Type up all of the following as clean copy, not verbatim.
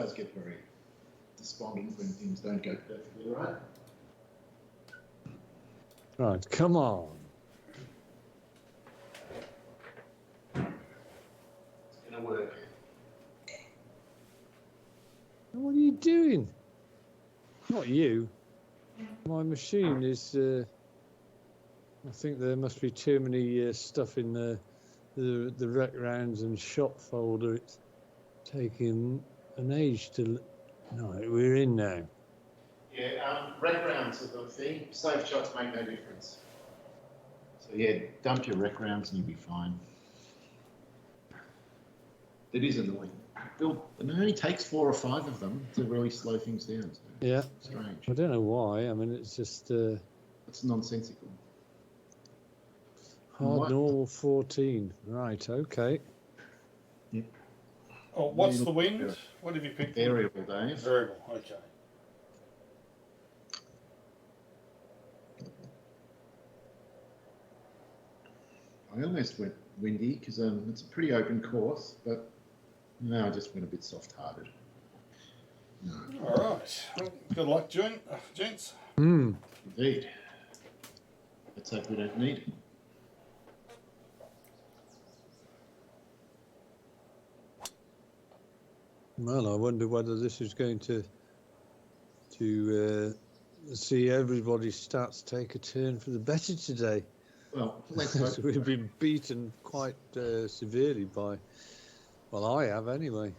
does get very despondent when things don't go perfectly right. Right, come on. It's going to work. What are you doing? Not you. My machine is. I think there must be too many stuff in the rec rounds and shot folder. It's taking an age to. No, we're in now. Yeah, rec rounds are the thing. Safe shots make no difference. So yeah, dump your rec rounds and you'll be fine. It is annoying. Bill, it only takes 4 or 5 of them to really slow things down. So Yeah. Strange. I don't know why. I mean, it's just. It's nonsensical. Hard normal 14. Right, okay. Yep. Oh, what's the wind? What have you picked? Variable, Dave. Variable, okay. I almost went windy because it's a pretty open course, but no, I just went a bit soft-hearted. No. All right. Well, good luck, gents. Indeed. Let's hope we don't need it. Well, I wonder whether this is going to see everybody's stats take a turn for the better today. Well, let's hope. We've been beaten quite severely by, well, I have anyway.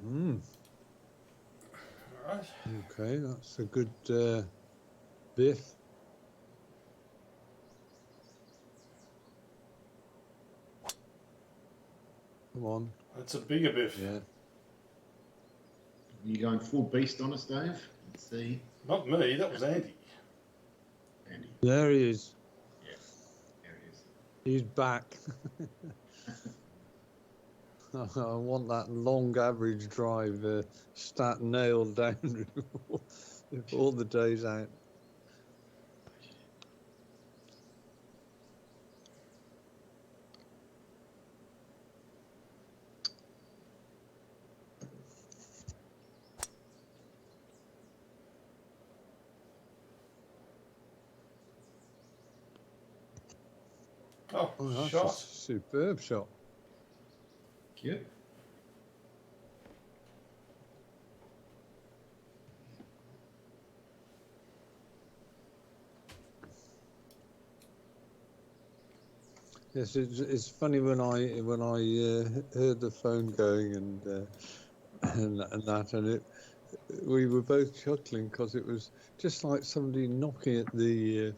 All right. Okay, that's a good biff. Come on. That's a bigger biff. Yeah. You going full beast on us, Dave? Let's see. Not me, that was Andy. Andy. There he is. Yeah, there he is. He's back. I want that long average drive stat nailed down all the days out. Oh, that's shot. a superb shot. Yep. Yes, it's funny when I heard the phone going and that, and we were both chuckling because it was just like somebody knocking at the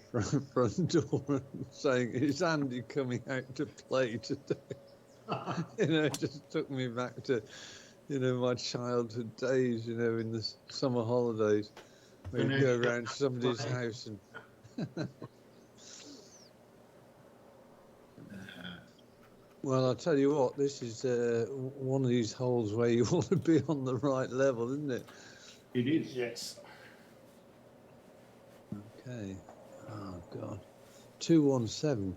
front door and saying, "Is Andy coming out to play today?" It just took me back to, my childhood days, in the summer holidays, where you go around somebody's house and. Well, I'll tell you what, this is one of these holes where you want to be on the right level, isn't it? It is. Yes. Okay. Oh, God. 217.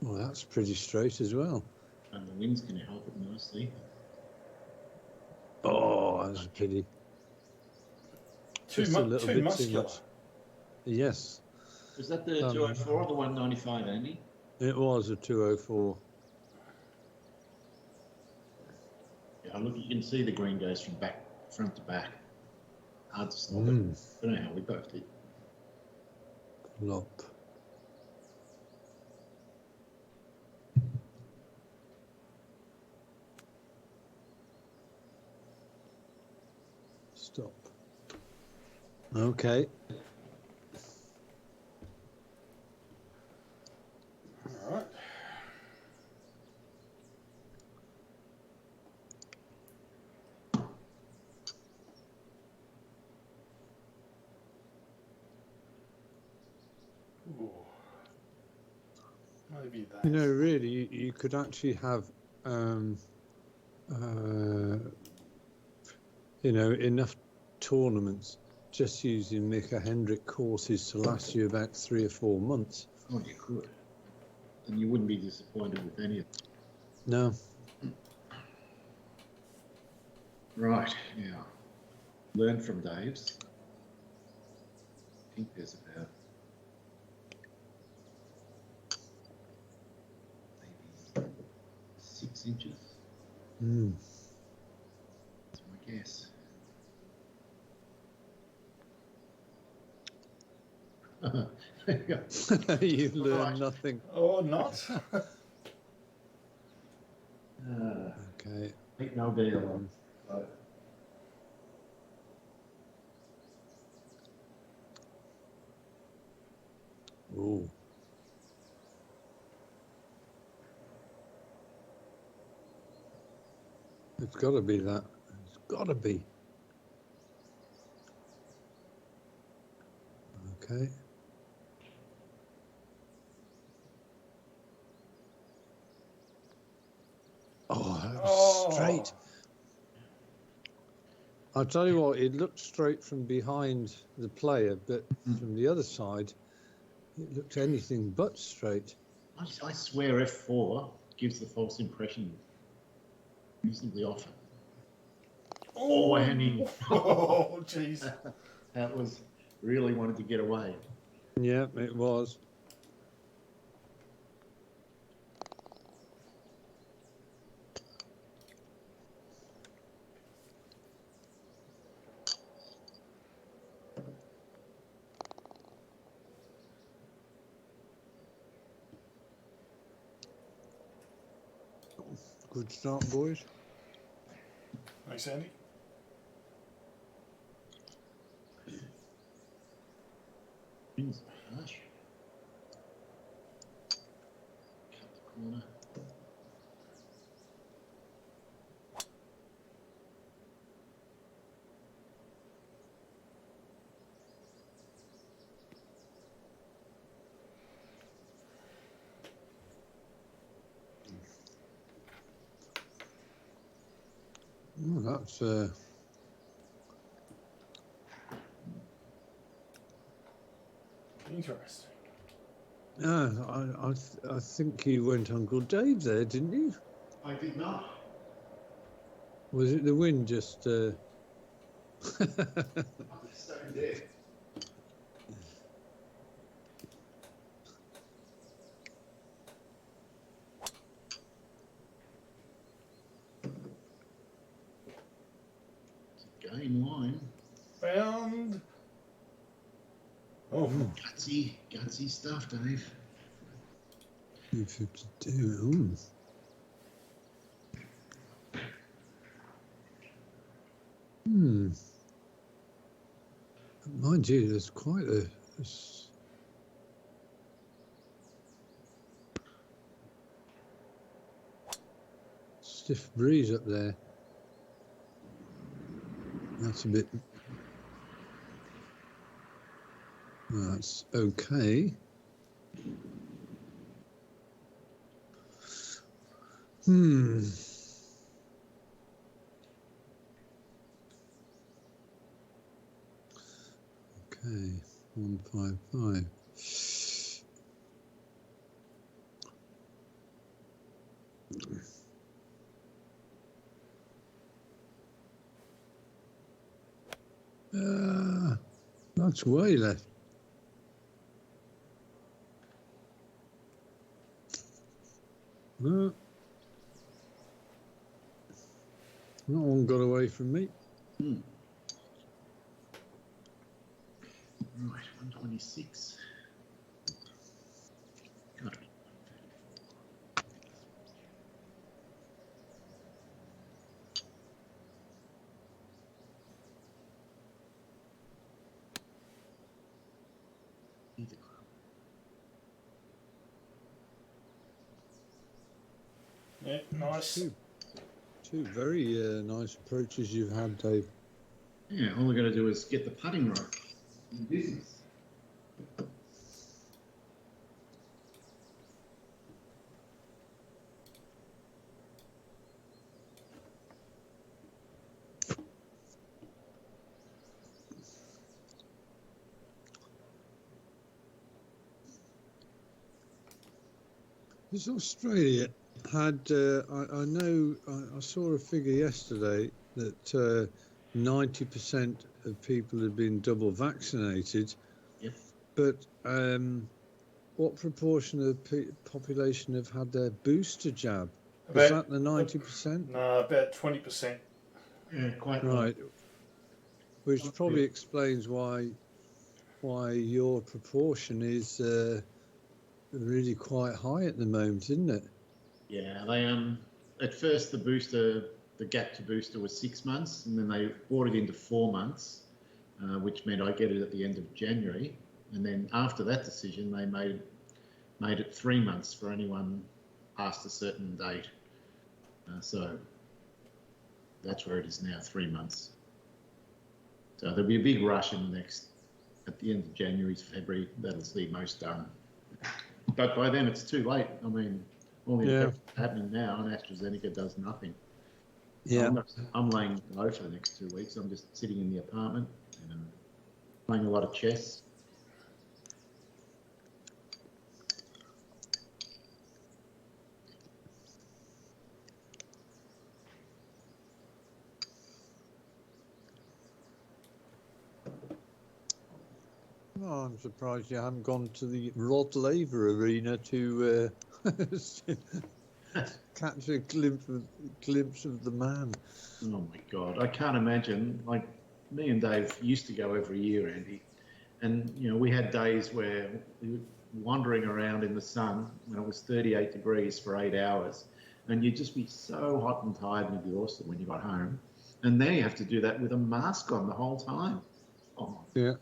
Well, that's pretty straight as well. And the wind's going to help it nicely. Oh, that's a pity. Too muscular. Yes. Was that the 204 or the 195, Andy? It was a 204. Yeah, look, you can see the green goes from front to back. Hard to stop it. I don't know how we both did. Lop. Stop. Okay. All right. Ooh. Maybe that. You know, really, you could actually have, you know, enough tournaments just using Mika Hendrick courses to last you about 3 or 4 months. Oh, you could. And you wouldn't be disappointed with any of them. No. Right, now, learn from Dave's. I think there's about maybe 6 inches. Mm. That's my guess. There you go. You learn Right. nothing. Or not. I Okay. think no deal. So, Oh. It's got to be that. It's got to be. Okay. Oh, that was straight. I'll tell you what, it looked straight from behind the player, but from the other side, it looked anything but straight. I swear F4 gives the false impression reasonably often. Oh, Henning. Oh, jeez. That was really wanted to get away. Yeah, it was. Good start, boys. Thanks, Andy. Things are harsh. Cut the corner. Oh, that's Interesting. I think you went Uncle Dave there, didn't you? I did not. Was it the wind just? I was staying there. It's a game line. Found. Oh, Gutsy stuff, Dave. 252. Mind you, there's quite a stiff breeze up there. That's a bit. That's okay. Okay, 155. That's way left. No. That one got away from me. Right, 126. Got it. Either club. yeah, nice. Two very nice approaches you've had, Dave. Yeah, all I got to do is get the putting right in business. This Australia had, I know, I saw a figure yesterday that 90% of people had been double vaccinated. Yep. But what proportion of the population have had their booster jab? Is that the 90%? No, about 20%. Yeah, quite Right. Which probably explains why your proportion is really quite high at the moment, isn't it? Yeah, they at first the gap to booster was 6 months, and then they brought it into 4 months, which meant I get it at the end of January. And then after that decision, they made it 3 months for anyone past a certain date. So that's where it is now, 3 months. So there'll be a big rush in at the end of January to February. That'll see most done. But by then it's too late. I mean, all the effects are happening now, and AstraZeneca does nothing. Yeah. I'm laying low for the next 2 weeks. I'm just sitting in the apartment and playing a lot of chess. Oh, I'm surprised you haven't gone to the Rod Laver arena to catch a glimpse of the man. Oh my God, I can't imagine. Like, me and Dave used to go every year, Andy, and we had days where we were wandering around in the sun when it was 38 degrees for 8 hours, and you'd just be so hot and tired and exhausted when you got home. And now you have to do that with a mask on the whole time. Oh, yeah,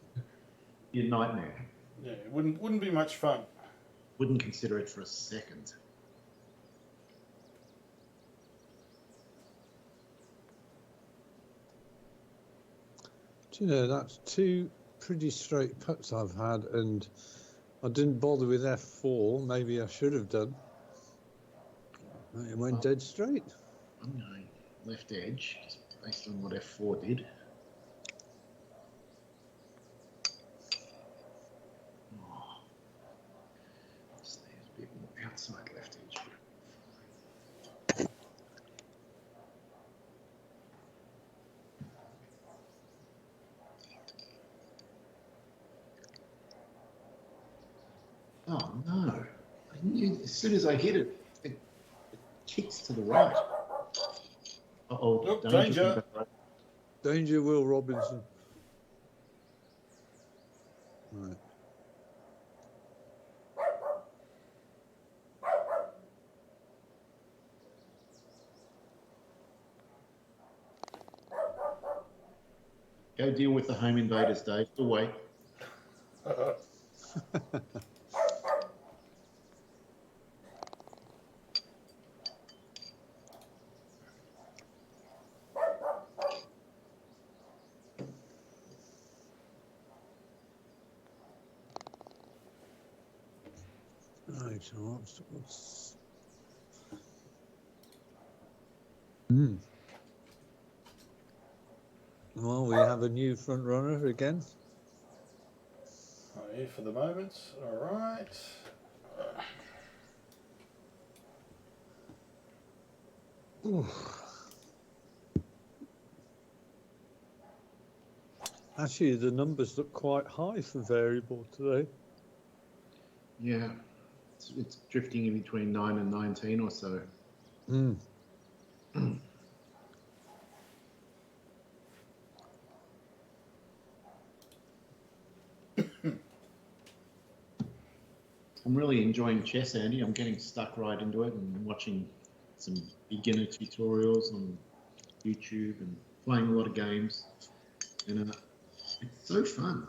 your nightmare. Yeah, it wouldn't be much fun. Wouldn't consider it for a second. Do you know, that's 2 pretty straight putts I've had, and I didn't bother with F4. Maybe I should have done. It went dead straight. I'm going left edge, just based on what F4 did. Oh, just there's a bit more outside left edge. Oh no! I knew as soon as I hit it, it kicks to the right. Uh-oh, danger. Danger, Will Robinson. Right. Go deal with the home invaders, Dave. We'll wait. Right, so well, we have a new front runner again. Here for the moment. All right. Actually, the numbers look quite high for variable today. Yeah, it's drifting in between 9 and 19 or so. I'm really enjoying chess, Andy. I'm getting stuck right into it and watching some beginner tutorials on YouTube and playing a lot of games. And it's so fun.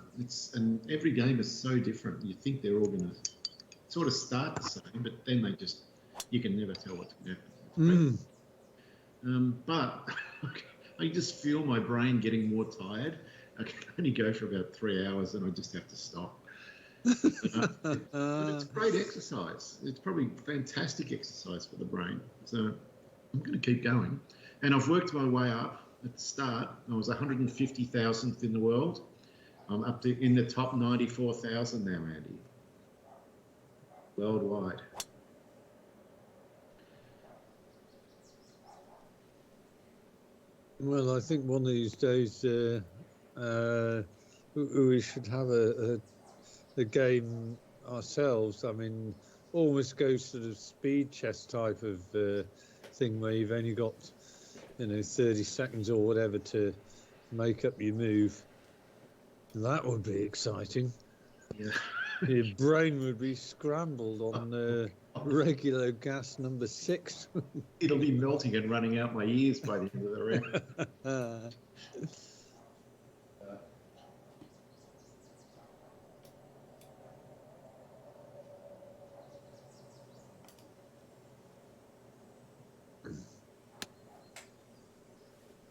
And every game is so different. You think they're all going to sort of start the same, but then you can never tell what's going to happen. But I just feel my brain getting more tired. I can only go for about 3 hours and I just have to stop. But it's great exercise. It's probably fantastic exercise for the brain. So I'm going to keep going. And I've worked my way up. At the start, I was 150,000th in the world. I'm up to in the top 94,000 now, Andy. Worldwide. Well, I think one of these days we should have a game ourselves. I mean, almost go sort of speed chess type of thing where you've only got, 30 seconds or whatever to make up your move. That would be exciting. Yeah. Your brain would be scrambled on regular gas number 6. It'll be melting and running out my ears by the end of the round.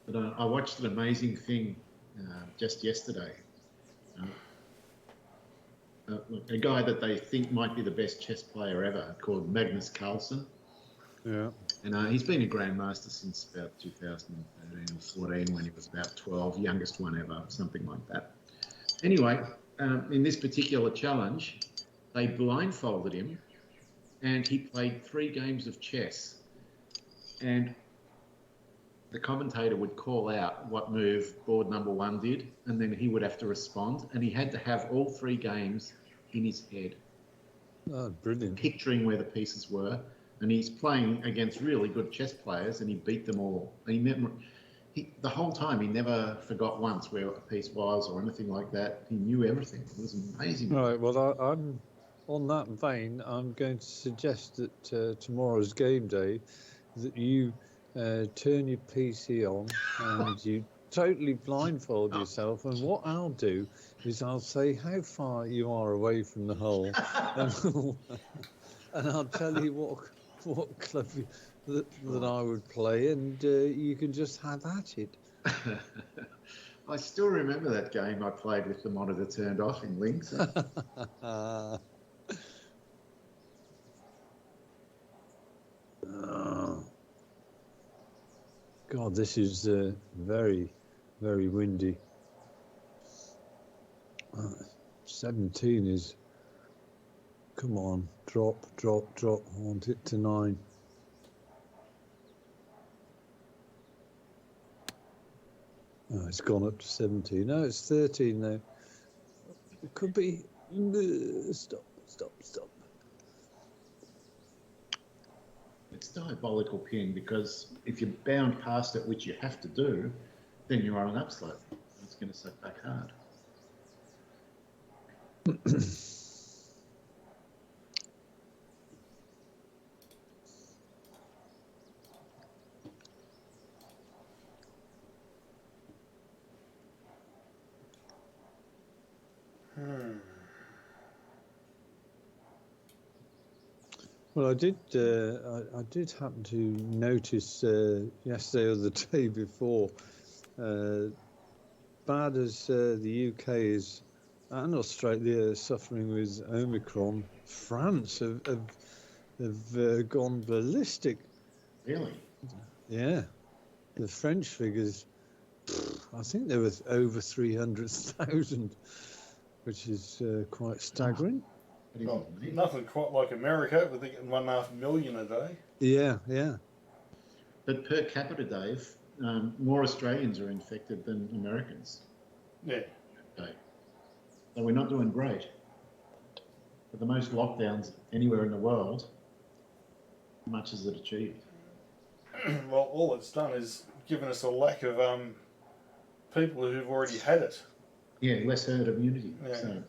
But I watched an amazing thing just yesterday. A guy that they think might be the best chess player ever, called Magnus Carlsen. Yeah. And he's been a grandmaster since about 2013 or 14, when he was about 12, youngest one ever, something like that. Anyway, in this particular challenge, they blindfolded him, and he played 3 games of chess. And the commentator would call out what move board number 1 did, and then he would have to respond. And he had to have all 3 games in his head. Oh, brilliant. Picturing where the pieces were. And he's playing against really good chess players, and he beat them all. And the whole time, he never forgot once where a piece was or anything like that. He knew everything. It was amazing. Right, well, I'm on that vein. I'm going to suggest that tomorrow's game day, that you turn your PC on and you totally blindfold yourself. And what I'll do is I'll say how far you are away from the hole, and I'll tell you what club that I would play, and you can just have at it. I still remember that game I played with the monitor turned off in Lynx. God, this is very, very windy. 17 is... Come on, drop. I want it to 9. Oh, it's gone up to 17. No, it's 13 now. It could be... Stop. It's diabolical pin, because if you're bound past it, which you have to do, then you're on an upslope. It's going to set back hard. Well, I did happen to notice yesterday or the day before, bad as the UK is and Australia suffering with Omicron, France have gone ballistic. Really? Yeah, the French figures, I think there was over 300,000, which is quite staggering. Well, nothing quite like America, but they're getting 1.5 million a day. Yeah. But per capita, Dave, more Australians are infected than Americans. Yeah. Okay. So we're not doing great. But the most lockdowns anywhere in the world, how much has it achieved? Well, all it's done is given us a lack of people who've already had it. Yeah, less herd immunity. Yeah. So,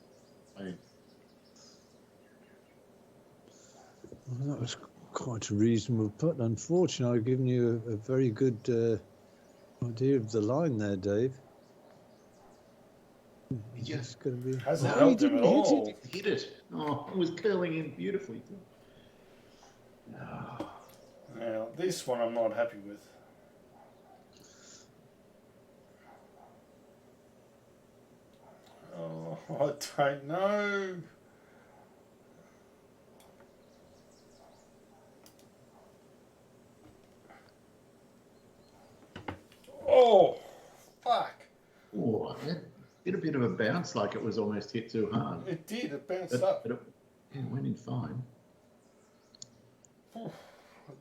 Well, that was quite a reasonable put. Unfortunately, I've given you a very good idea of the line there, Dave. Yeah. It's going to be... Hasn't Oh, helped you him at didn't hit all. it. hit it. Oh, it was curling in beautifully. Oh. Now, this one I'm not happy with. Oh, I don't know. Oh, fuck. Oh, it did a bit of a bounce, like it was almost hit too hard. It did, it bounced up. But it went in fine. I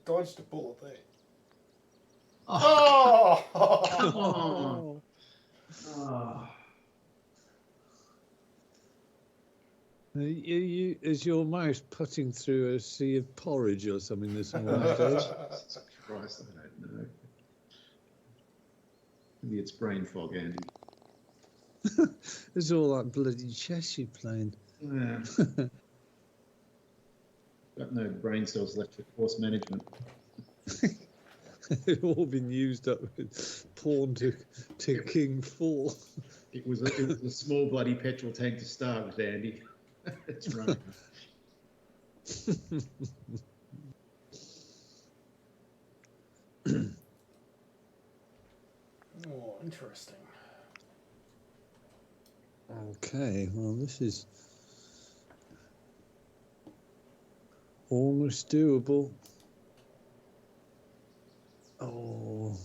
dodged a bullet there. Oh, Oh! oh. Is your mouse putting through a sea of porridge or something this morning, Dave? Jesus Christ, I don't know. Maybe it's brain fog, Andy. It's all that bloody chess you're playing. Yeah. Got no brain cells left for course management. They've all been used up with pawn to king 4. It was a small bloody petrol tank to start with, Andy. It's right. Oh, interesting. Okay, well, this is almost doable. Oh,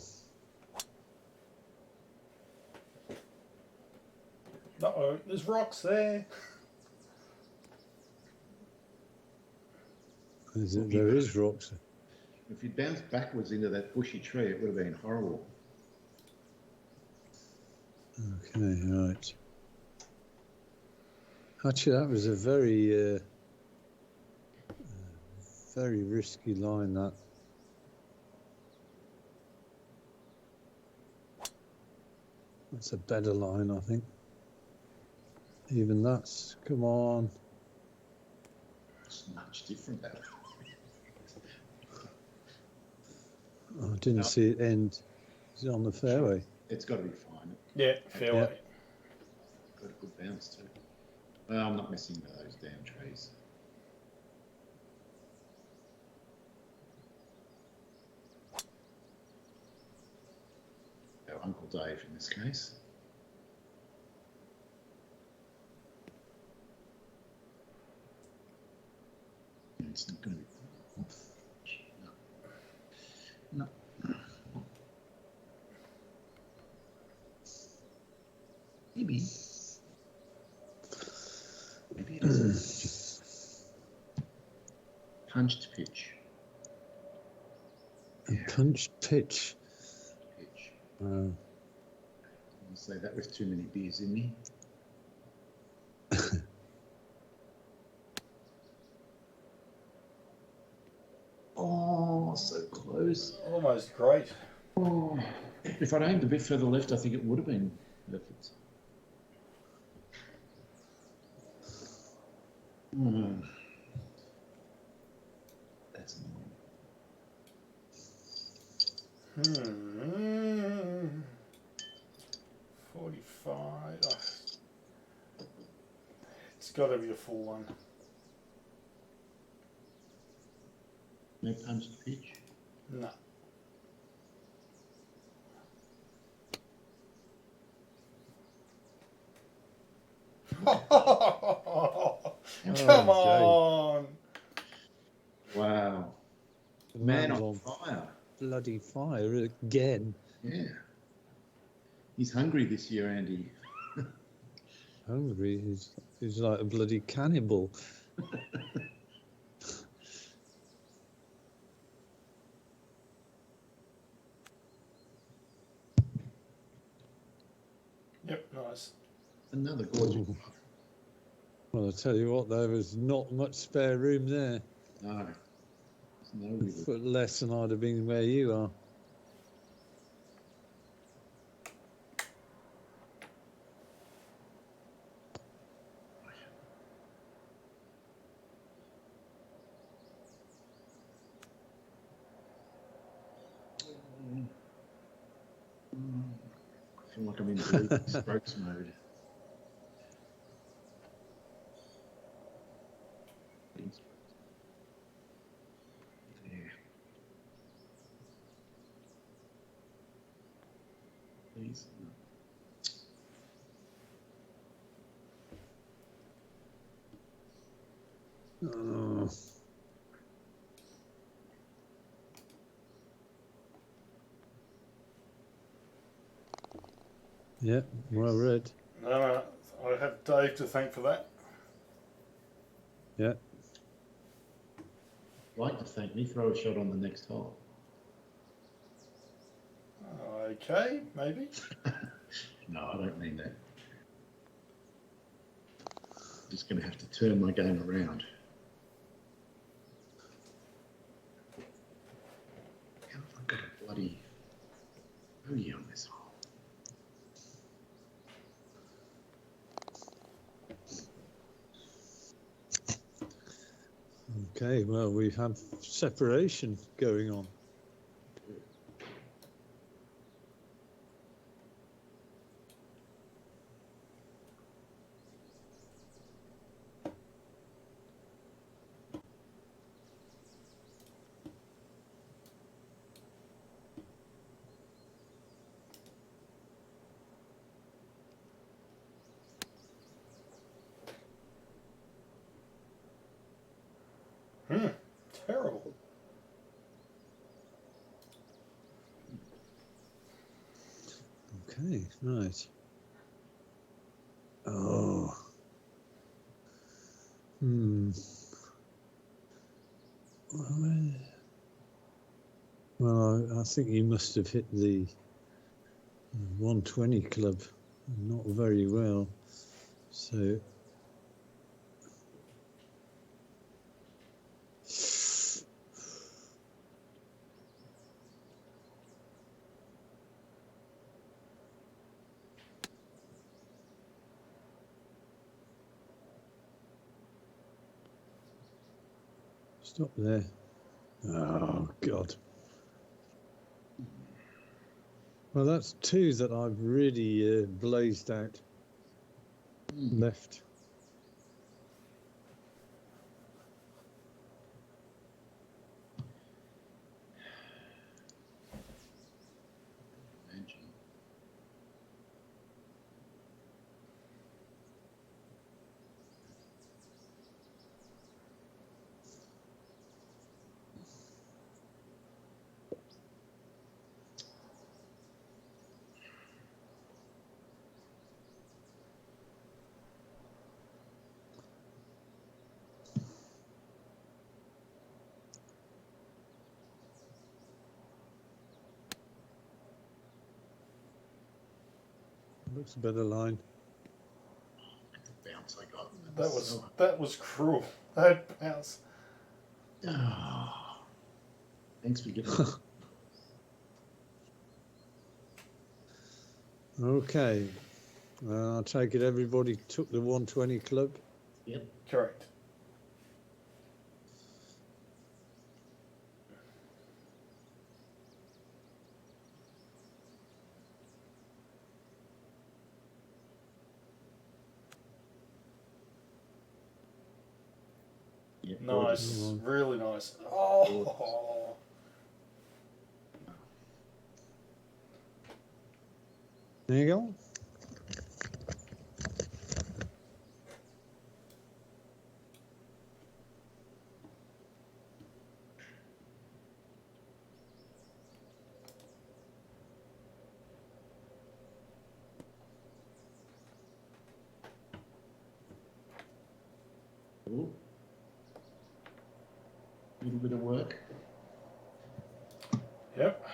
Uh-oh, there's rocks there. there is rocks. If you bounced backwards into that bushy tree, it would have been horrible. Okay, right. Actually, that was a very risky line, that. That's a better line, I think. Even that's, come on. It's much different, though. I didn't see it end. Is it on the fairway? It's got to be fine. Yeah, fairway. Got a good bounce, too. Well, I'm not messing with those damn trees. Our Uncle Dave in this case. It's not going to be. No. Maybe. Maybe it is punched pitch. A punched pitch. Pitch. Wow. I'll say that with too many beers in me. Oh, so close. Almost great. Oh, if I'd aimed a bit further left, I think it would have been perfect. That's annoying. 45. Oh. It's got to be a full one. No punched pitch. No. Come on! Wow. The Man man's on fire. bloody fire again. Yeah. He's hungry this year, Andy. Hungry. He's like a bloody cannibal. Yep, nice. Another gorgeous. Well, I tell you what, there was not much spare room there. No. There's no A wiggle. foot less than I'd have been where you are. I feel like I'm in Blue Strokes mode. Yeah. Please. Oh. Yeah, well read. No, I have Dave to thank for that. Yeah. Like to thank me, throw a shot on the next hole. Okay, maybe. No, I don't mean that. Just going to have to turn my game around. How have I got a bloody bogey on this hole? Okay, well, we have separation going on. Terrible. Okay, right. Oh. Well, I think he must have hit the 120 club not very well. So. Stop there. Oh, God. Well, that's two that I've really blazed out left. Imagine. Looks a better line. The bounce I got. That was cruel. That bounce. Oh, thanks for giving me. Okay. I'll take it everybody took the 120 club. Yep. Correct. Yep. Nice. Gorgeous. Really nice. Oh. There you go. Ooh. Little bit of work. Yep.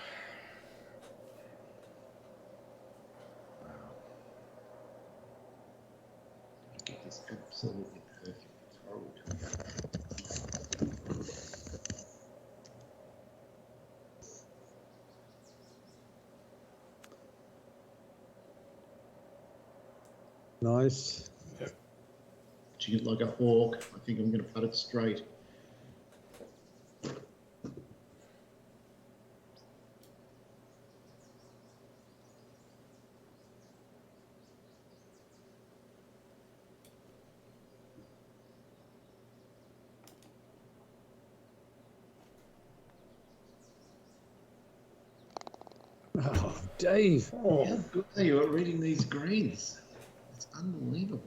Get this absolutely perfect. It's horrible to me. Nice. Yep. Pitching it like a hawk. I think I'm going to putt it straight. Oh, Dave. Oh. How good are you at reading these greens? It's unbelievable.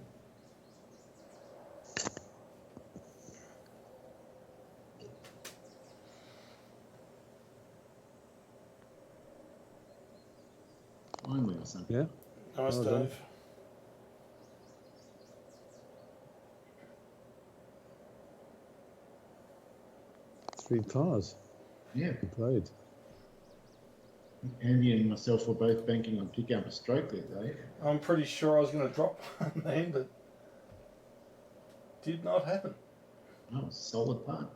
Finally, or something. Yeah. Nice, Well Dave. done. Three pars. Yeah. Played. Andy and myself were both banking on picking up a stroke there, Dave. I'm pretty sure I was going to drop one then, but did not happen. Oh, solid putt.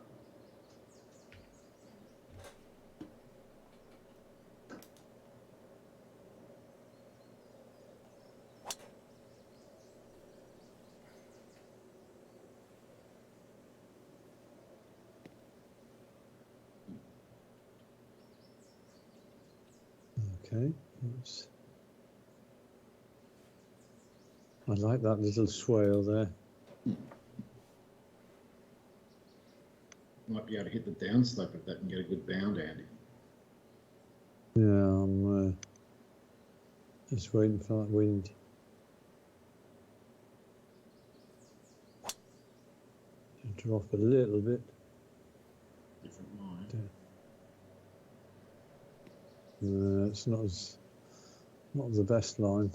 Okay. I like that little swale there. Might be able to hit the downslope of that and get a good bound, Andy. Yeah, I'm just waiting for that wind. To drop a little bit. Different line. It's not the best line.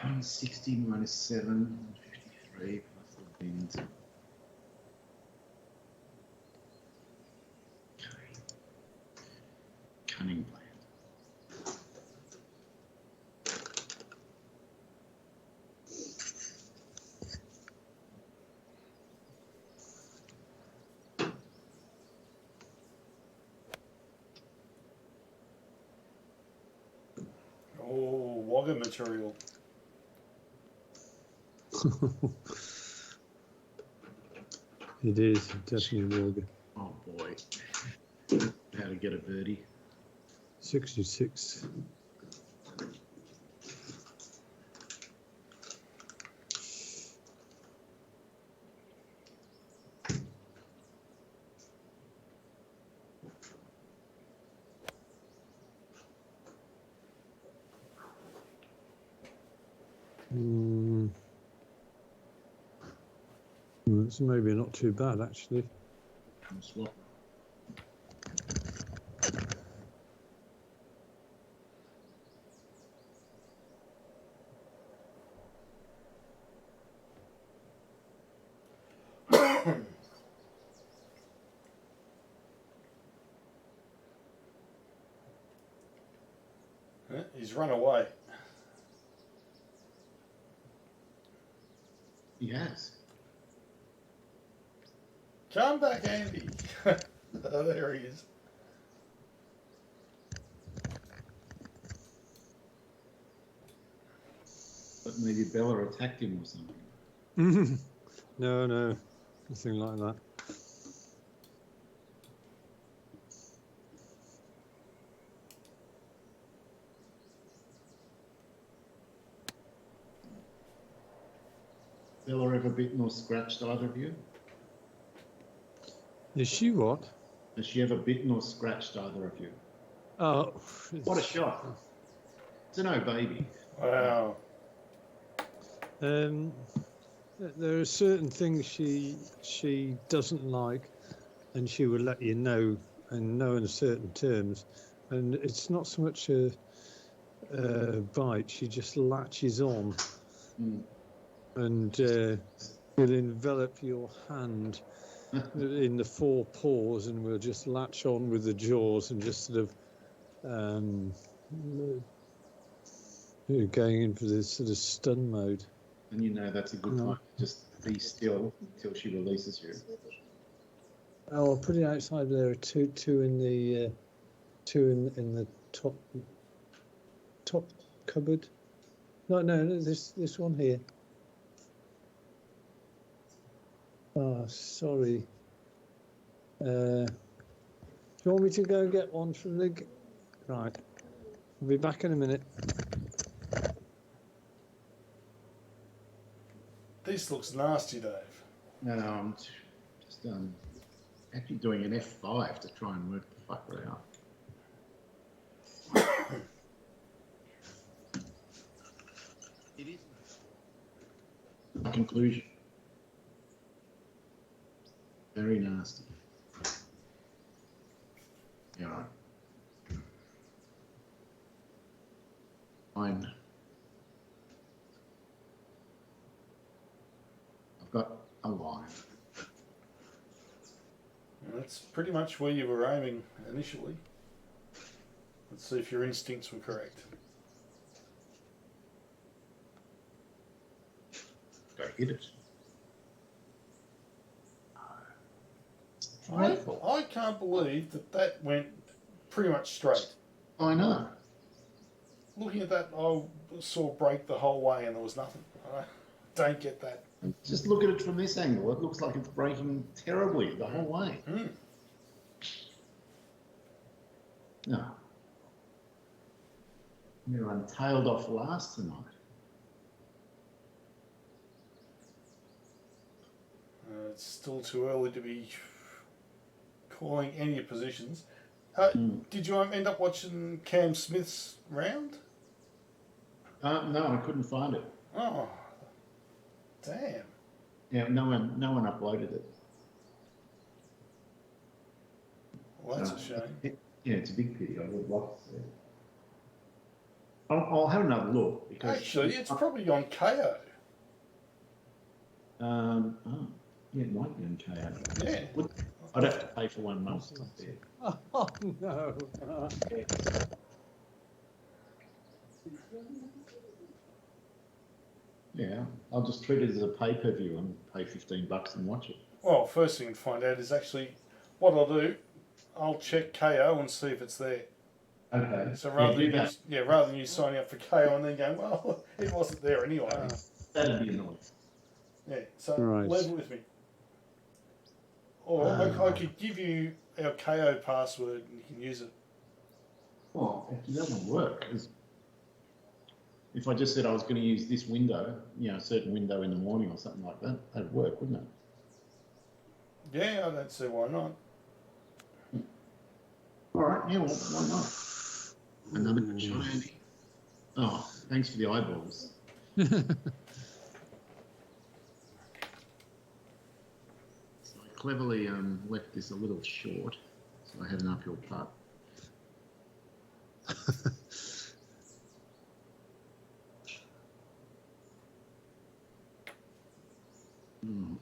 $160 minus 7, 153 plus the wind. Okay. Cunning plan. Oh, Wagga material. It is definitely Wagga. Oh boy. How to get a birdie. 66. It's maybe not too bad actually. Swap. He's run away. He has. Come back, Andy. Oh, there he is. But maybe Bella attacked him or something. No, nothing like that. Bella ever bitten or scratched either of you? Is she what? Has she ever bitten or scratched either of you? Oh, What a shot. It's an no baby. Wow. There are certain things she doesn't like, and she will let you know, and know in certain terms. And it's not so much a bite; she just latches on, and will envelop your hand in the four paws, and will just latch on with the jaws, and just sort of going in for this sort of stun mode. And you know that's a good time. Just be still until she releases you. Oh, I'll put it outside. There are two in the in the top cupboard. No, this one here. Oh, sorry. Do you want me to go and get one from the? Right, I'll be back in a minute. This looks nasty, Dave. No, I'm just actually doing an F5 to try and work the fucker out. It is. My conclusion. Very nasty. Yeah, right. Fine. I've got a line. And that's pretty much where you were aiming initially. Let's see if your instincts were correct. Go hit it. I can't believe that went pretty much straight. I know. Looking at that, I saw break the whole way and there was nothing. I don't get that. Just look at it from this angle. It looks like it's breaking terribly the whole way. Mm. No. Everyone tailed off last tonight. It's still too early to be calling any positions. Did you end up watching Cam Smith's round? No, I couldn't find it. Oh, damn. Yeah, no one uploaded it. Well, that's a shame. Yeah, it's a big pity. I would like to see it. I'll have another look because Actually, it's probably on KO. Oh, yeah, it might be on KO. Yeah. I'd have to pay for 1 month. Oh no. Yeah, I'll just treat it as a pay-per-view and pay $15 and watch it. Well, first thing to find out is actually what I'll do. I'll check KO and see if it's there. Okay. So rather than you signing up for KO and then going, well, it wasn't there anyway. That'd be annoying. Yeah. So Right. level with me. Or I could give you our KO password and you can use it. Well, it doesn't work. If I just said I was going to use this window, a certain window in the morning or something like that, that'd work, wouldn't it? Yeah, I don't see why not. All right, yeah, well, why not? Another good shot, Andy. Oh, thanks for the eyeballs. So I cleverly left this a little short, so I had an uphill putt.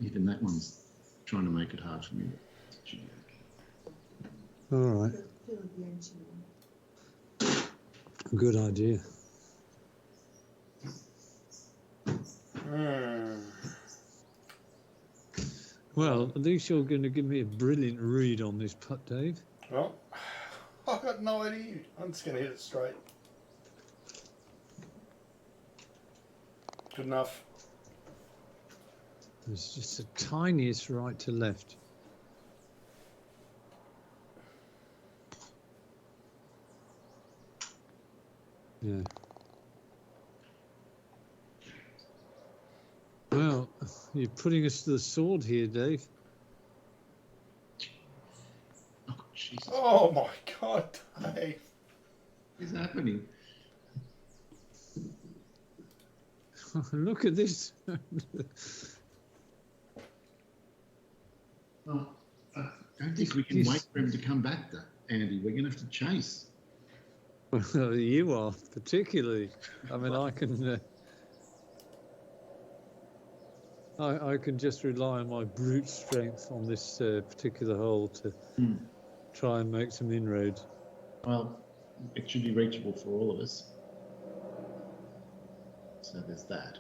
Even that one's trying to make it hard for me. All right. Good idea. Well, at least you're going to give me a brilliant read on this putt, Dave. Well, I've got no idea. I'm just going to hit it straight. Good enough. It's just the tiniest right to left. Yeah. Well, you're putting us to the sword here, Dave. Oh, Jesus. Oh my God, Dave. What is happening? Look at this. Oh, I don't think we can wait for him to come back, though, Andy. We're going to have to chase. Well, you are, particularly. I mean, I can... I can just rely on my brute strength on this particular hole to try and make some inroads. Well, it should be reachable for all of us. So there's that.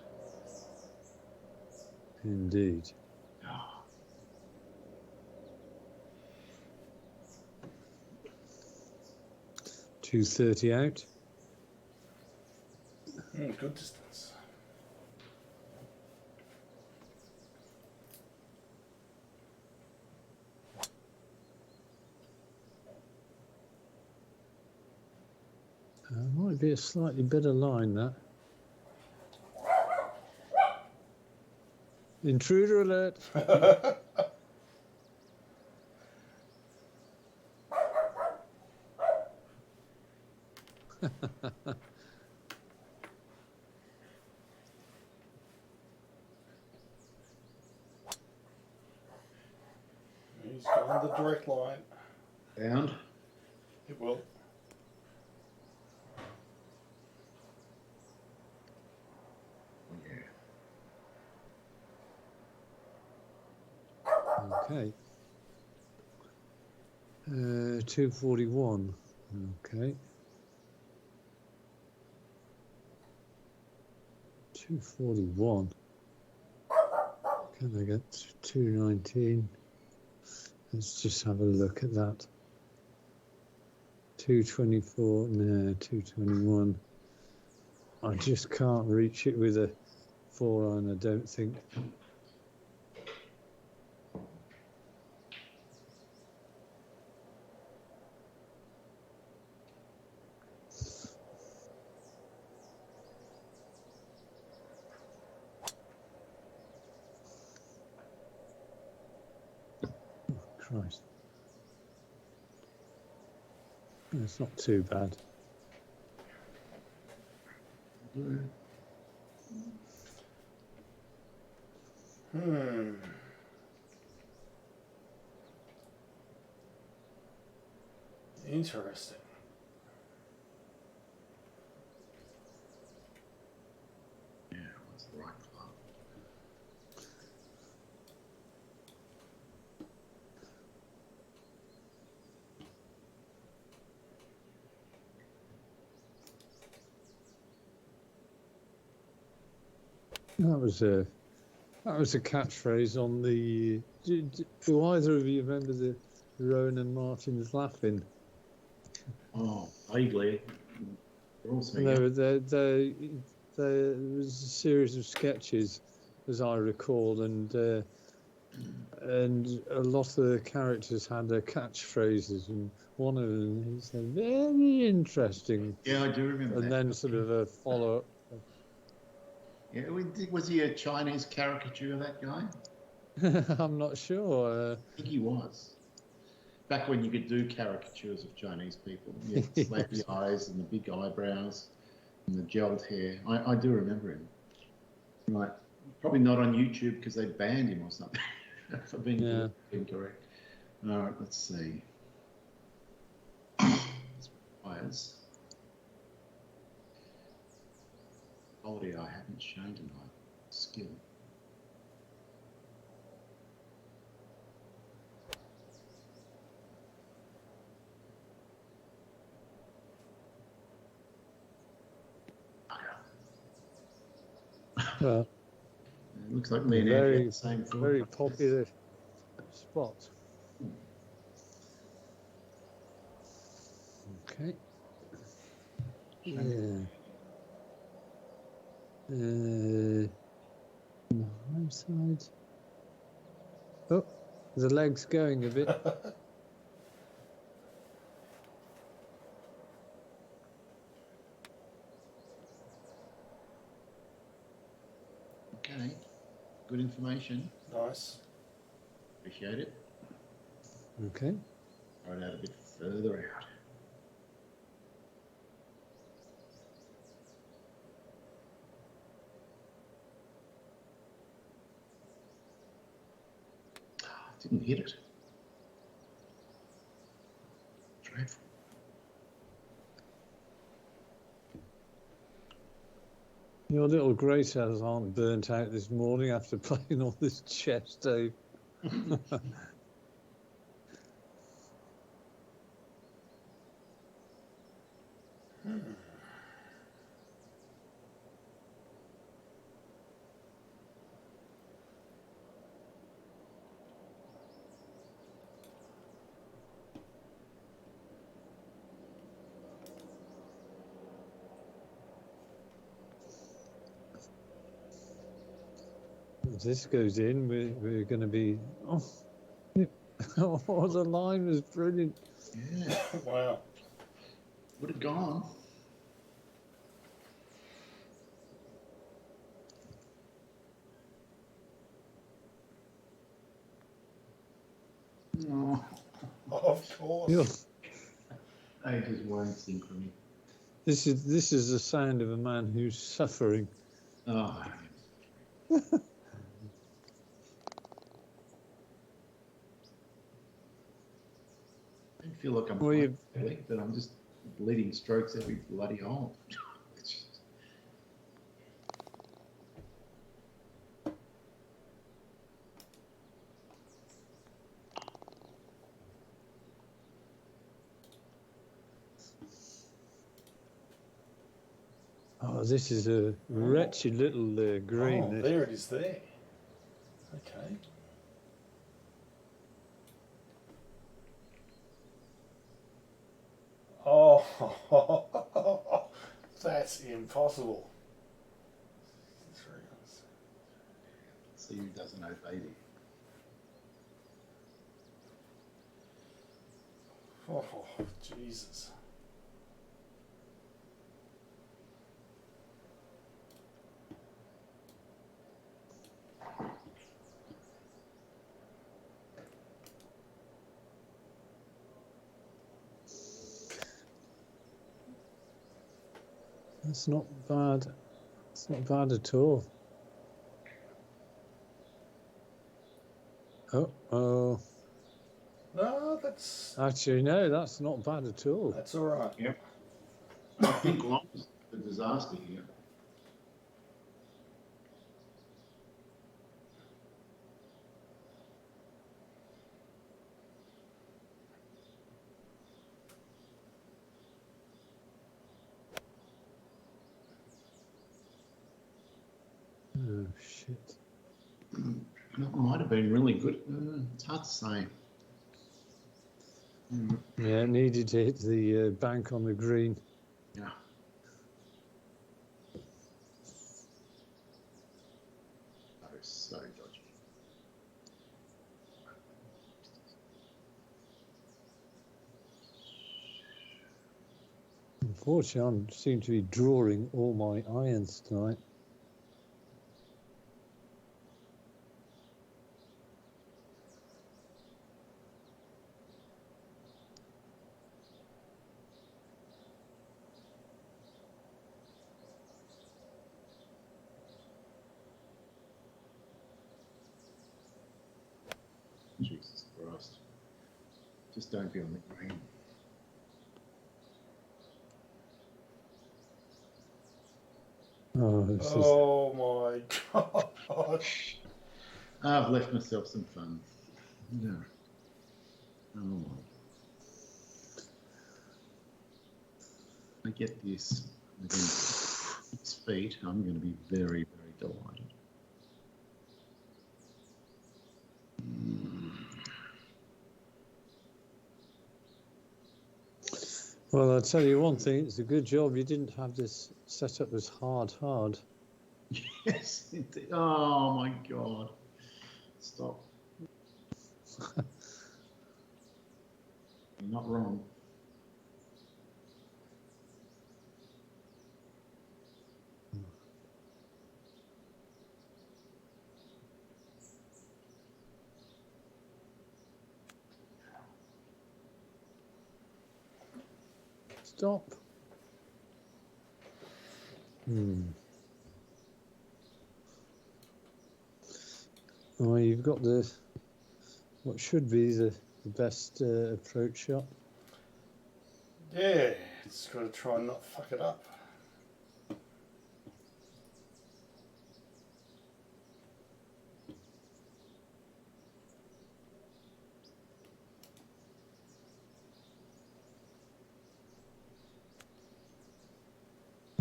Indeed. Oh. 230 out. Good distance. Might be a slightly better line, that. Intruder alert. He's gone the direct line. Bound. It will. Yeah. Okay. 241. Okay. 241. Can I get 219? Let's just have a look at that. 224, no, 221. I just can't reach it with a 4-iron, I don't think. Christ. It's not too bad. Interesting. Yeah, what's the right club? That was a catchphrase on the. Do either of you remember the Ronan Martin's laughing? Oh, vaguely. They're also There was a series of sketches, as I recall, and a lot of the characters had their catchphrases, and one of them he said, "Very interesting," yeah, I do remember and that. then sort of a follow-up. Yeah, was he a Chinese caricature, that guy? I'm not sure. I think he was. Back when you could do caricatures of Chinese people. Yeah, the slanty eyes and the big eyebrows and the gelled hair. I do remember him. Right. Probably not on YouTube because they banned him or something. For being incorrect. All right, let's see. Players. Quality I haven't shown tonight. Skill. Well, it looks like me and Andy have the same thought. Very popular spot. Okay. Yeah. On the high side. Oh, the leg's going a bit. Okay. Good information. Nice. Appreciate it. Okay. Throw it out a bit further out. Didn't hit it. Dreadful. Your little grey cells aren't burnt out this morning after playing all this chess, Dave. If this goes in, we're going to be. Oh, oh, the line was brilliant. Yeah. Wow. Would have gone. Oh. Of course. You're, They just won't sync for me. This is the sound of a man who's suffering. Oh. I don't feel like I'm Well, you- playing, but I'm just bleeding strokes every bloody hole. Oh, this is a wretched little green. Oh, this. there it is there. Okay. Oh, that's impossible. See who doesn't know baby. Oh, Jesus. That's not bad. It's not bad at all. Oh. No, that's Actually, no, that's not bad at all. all right. Yep. I think Long's the disaster here. Oh, shit. That might have been really good. It's hard to say. Yeah, it needed to hit the bank on the green. Yeah. That is so dodgy. Unfortunately, I seem to be drawing all my irons tonight. Jesus Christ. Just don't be on the green. Oh, this is... Oh my gosh. I've left myself some fun. Yeah. Oh. I get this within 6 feet. I'm going to be very, very delighted. Well, I'll tell you one thing, it's a good job you didn't have this set up as hard. Yes. Oh my God. Stop. You're not wrong. Stop. Well, you've got what should be the best approach shot. Yeah, just got to try and not fuck it up.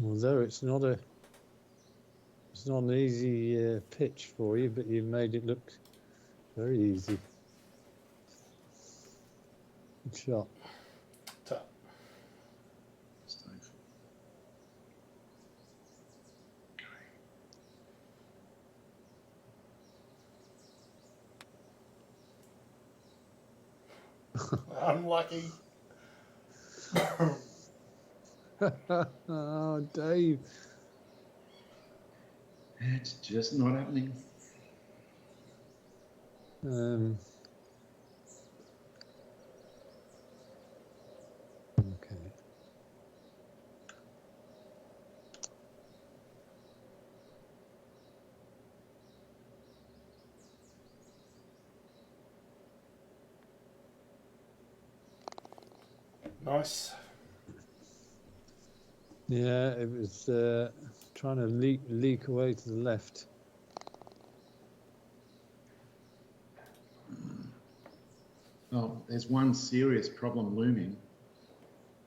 Although it's not an easy pitch for you, but you made it look very easy. Good shot. Tap. Unlucky. Oh, Dave. It's just not happening. Okay. Nice. Yeah, it was trying to leak away to the left. Oh, there's one serious problem looming.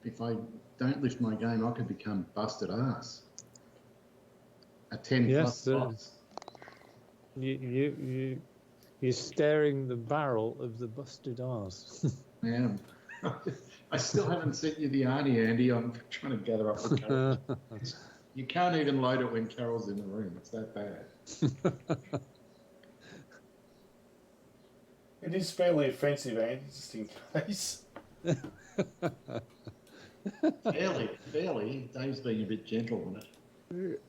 If I don't lift my game, I could become busted ass. A 10 Yes, plus loss. You're staring the barrel of the busted arse. I am. I still haven't sent you the Arnie, Andy. I'm trying to gather up the courage. You can't even load it when Carol's in the room. It's that bad. It is fairly offensive, Andy, just in case. Fairly. Dave's being a bit gentle on it.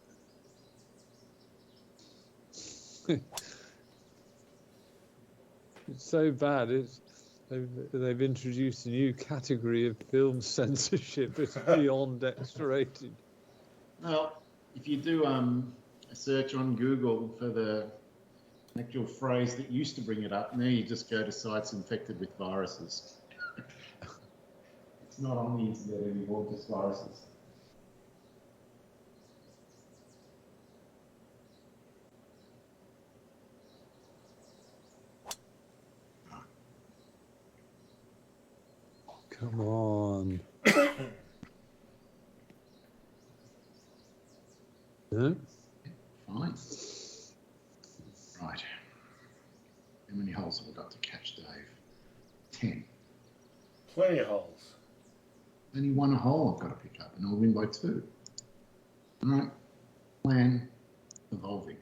It's so bad. They've introduced a new category of film censorship. It's beyond X-rated. Well, if you do a search on Google for the actual phrase that used to bring it up, now you just go to sites infected with viruses. It's not on the internet anymore, just viruses. Come on. No? Fine. Right. How many holes have I got to catch, Dave? 10. Plenty of holes. Only one hole I've got to pick up, and I'll win by 2. All right. Plan evolving.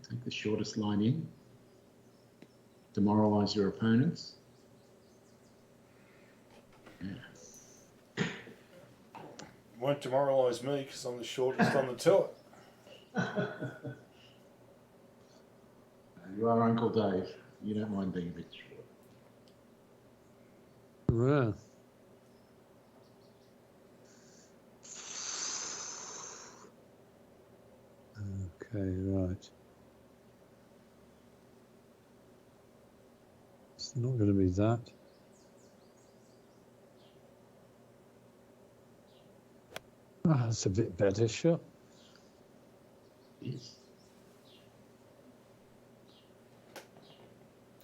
Take the shortest line in. Demoralise your opponents. Yeah. Won't demoralise me because I'm the shortest on the tour. You are Uncle Dave. You don't mind being a bit short. Wow. Okay, right. It's not going to be that. Ah, that's a bit better shot. Yes.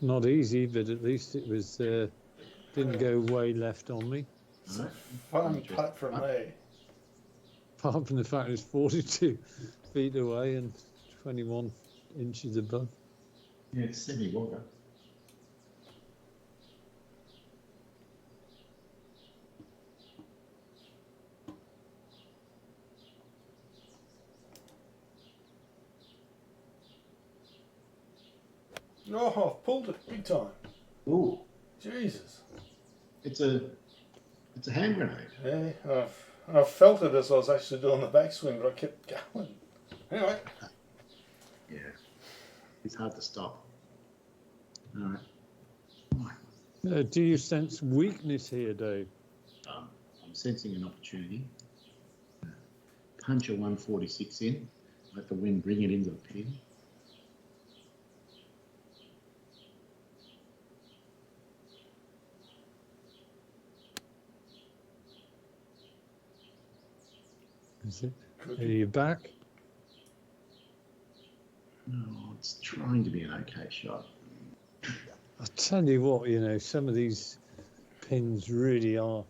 Not easy, but at least it was didn't go way left on me. It's a fun putt from me. Apart from the fact it's 42 feet away and 21 inches above. Yeah, it's semi-water. Oh, I've pulled it big time. Ooh, Jesus. it's a hand grenade. Yeah, I felt it as I was actually doing the backswing, but I kept going. Anyway. Yeah, it's hard to stop. All right. Do you sense weakness here, Dave? I'm sensing an opportunity. Punch a 146 in, let the wind bring it into the pin. Is it? Are you back? No, it's trying to be an okay shot. I'll tell you what, you know, some of these pins really are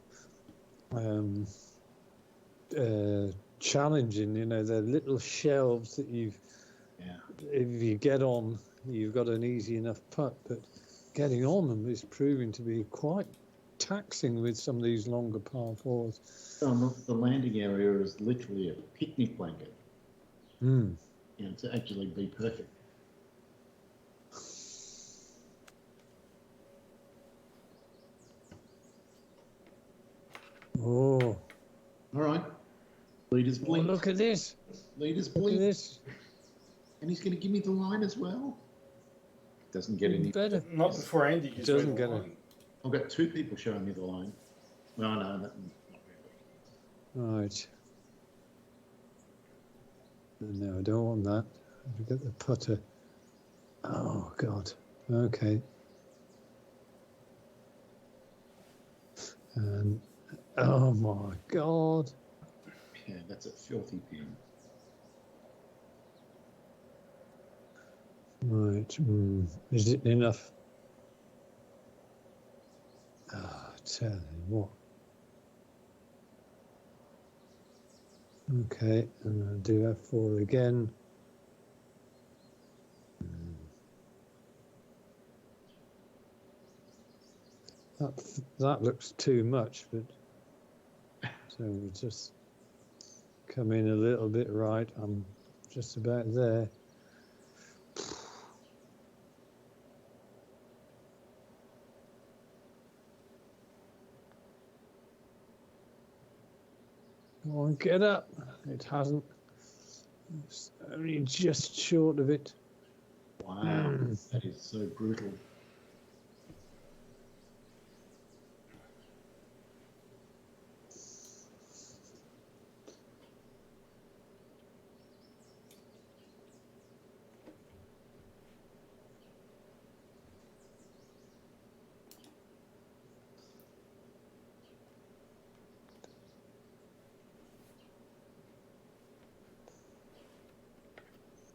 challenging. You know, they're little shelves that if you get on, you've got an easy enough putt, but getting on them is proving to be quite taxing with some of these longer par fours. So the landing area is literally a picnic blanket. Mm. You know, to actually be perfect. Oh. All right. Leaders blink. Oh, look at this. Leaders Look blink. at this. And he's going to give me the line as well. Doesn't get any better. Not before Andy gives me Doesn't the get line. I've got 2 people showing me the line. No, not really. Right. No, I don't want that. I've got the putter. Oh God. Okay. And oh my God. Yeah, that's a filthy pin. Right. Is it enough? Oh, tell you what. Okay, and I'll do F4 again. That looks too much, but so we'll just come in a little bit right. I'm just about there. Come on, get up. It hasn't. It's only just short of it. Wow, that is so brutal.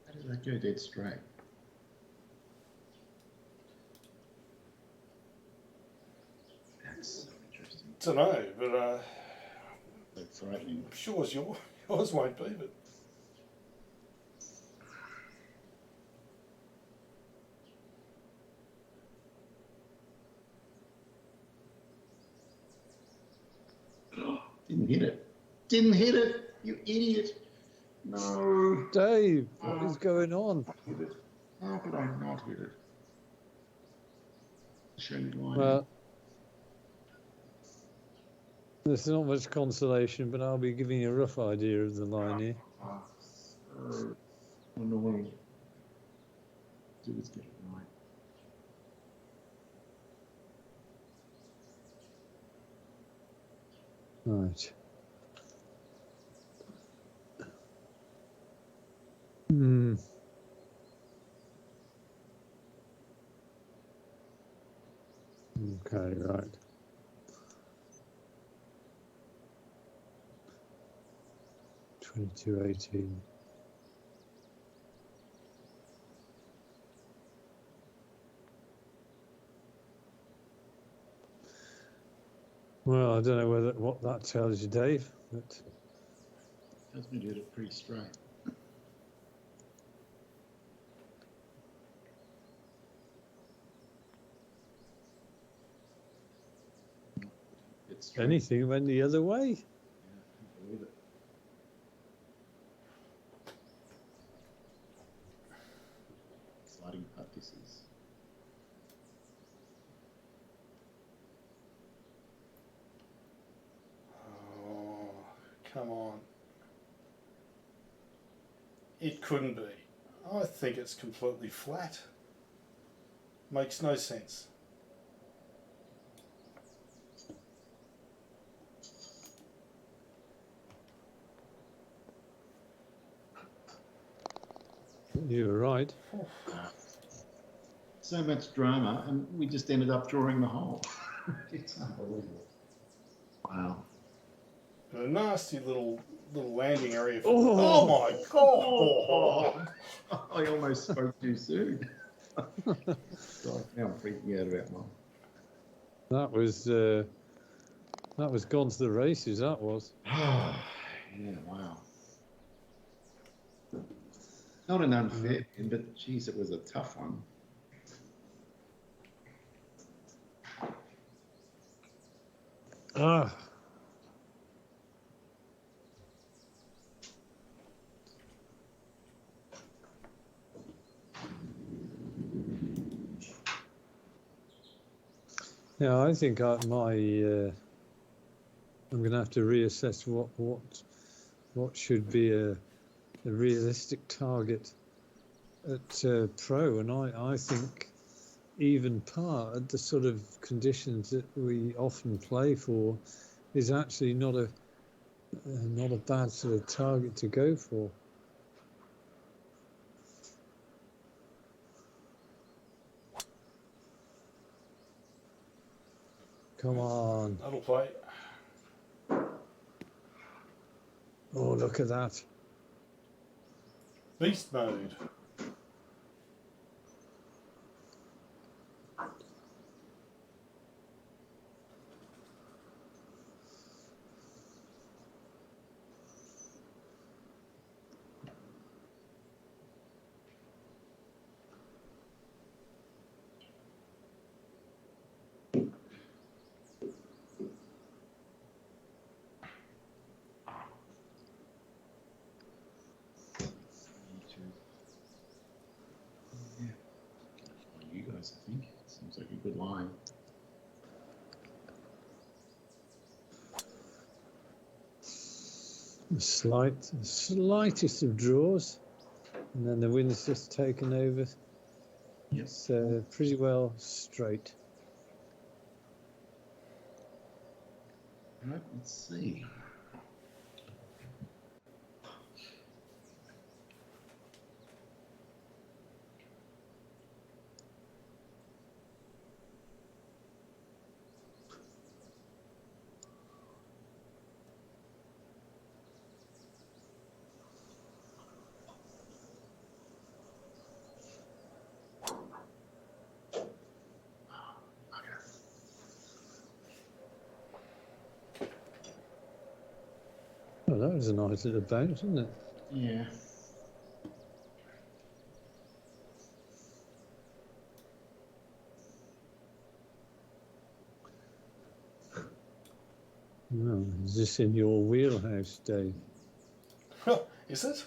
How did that go dead straight? That's so interesting. Don't know, but So frightening. I'm sure yours won't be. But Didn't hit it. Didn't hit it, you idiot. No. Dave, what is going on? Hit it. How could I not hit it? Show me line. Well, there's not much consolation, but I'll be giving you a rough idea of the line here. So annoying. Do is get it right. Right. Hmm. Okay, right. $22.18. Well, I don't know what that tells you, Dave, but Tells me to hit it pretty straight. It's straight. anything went the other way. Yeah, I can't believe it. Exciting putt this is. oh, come on, it couldn't be. I think it's completely flat. Makes no sense. You were right. So much drama, and we just ended up drawing the hole. It's unbelievable. Wow. A nasty little landing area. Oh. My god! I almost spoke too soon. God, now I'm freaking out about mine. That was gone to the races. That was. Yeah, wow. Not an unfair win, but geez, it was a tough one. Ah. Yeah, I think I'm going to have to reassess what should be a realistic target at pro, and I think even par at the sort of conditions that we often play for is actually not a bad sort of target to go for. Come on. That'll play. Oh, look at that. Beast mode. Yeah. You guys, I think. Seems like a good line. The slightest of draws, and then the wind's just taken over. Yep. It's pretty well straight. Right, let's see. Oh, that was a nice little bounce, wasn't it? Yeah. No, is this in your wheelhouse, Dave? Is it?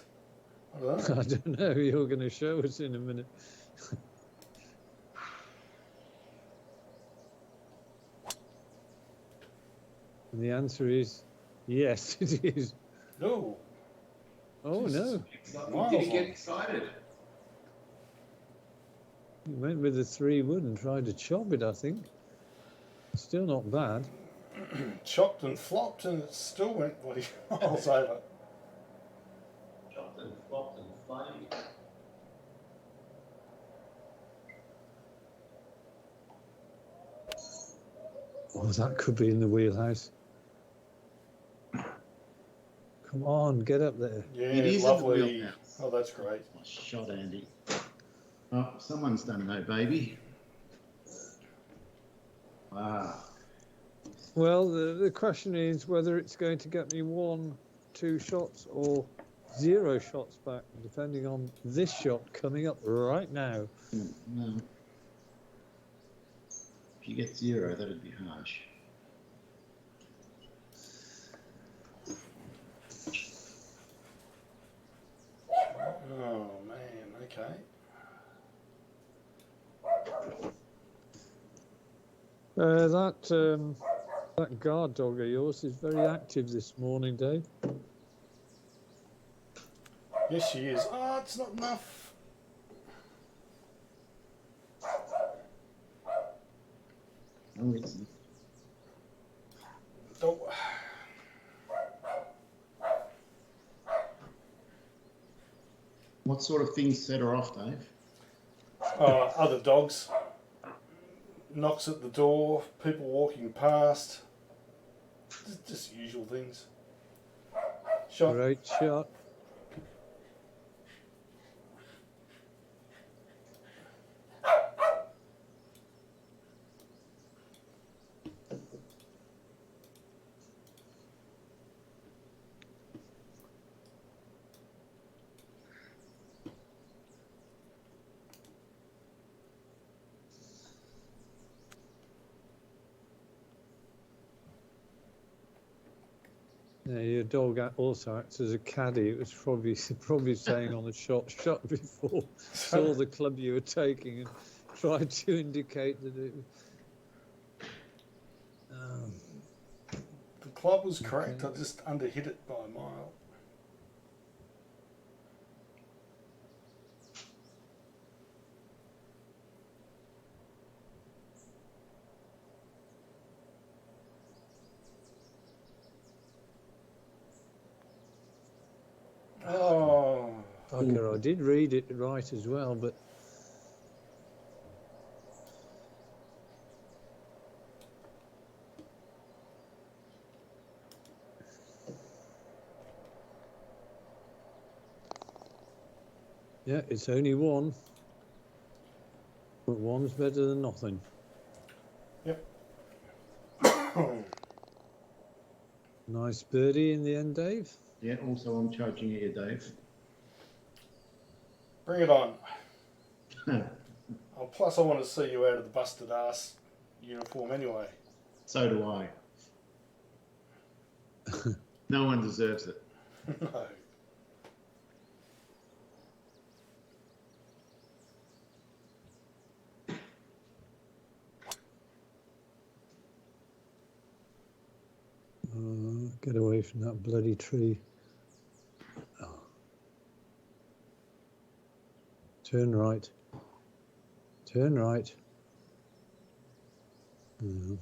I don't know. I don't know. You're going to show us in a minute. And the answer is yes, it is. No. Oh, no. Miles Did he get on. excited? He went with the 3 wood and tried to chop it, I think. Still not bad. Chopped and flopped, and it still went bloody miles over. Chopped and flopped and flamed. Oh, that could be in the wheelhouse. Come on, get up there. Yeah, It is in the lovely. wheelhouse. Oh, that's great. Nice shot, Andy. Oh, someone's done no baby. Wow. Well, the question is whether it's going to get me 1, 2 shots or 0 shots back, depending on this shot coming up right now. No. If you get 0, that'd be harsh. Oh, man, okay. That guard dog of yours is very active this morning, Dave. Yes, she is. Oh, it's not enough. Oh, it's Oh. What sort of things set her off, Dave? Other dogs. Knocks at the door, people walking past. Just usual things. Shot. Great shot. Yeah, your dog also acts as a caddy. It was probably saying on the shot before, saw the club you were taking and tried to indicate that it. The club was correct. I just underhit it by a mile. Oh, Bugger, I did read it right as well, but Yeah, it's only one, but one's better than nothing. Nice birdie in the end, Dave. Yeah, also I'm charging you, Dave. Bring it on. Oh, plus, I want to see you out of the busted ass uniform anyway. So do I. No one deserves it. No. Get away from that bloody tree. Oh. Turn right. Turn right. Mhm.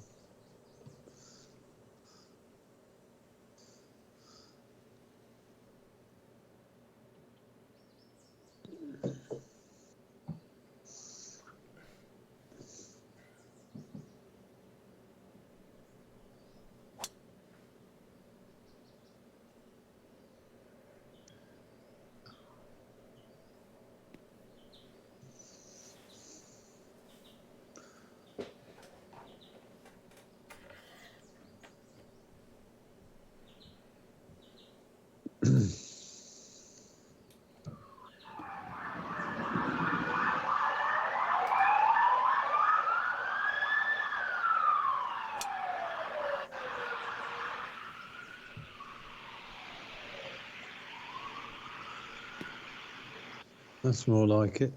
That's more like it.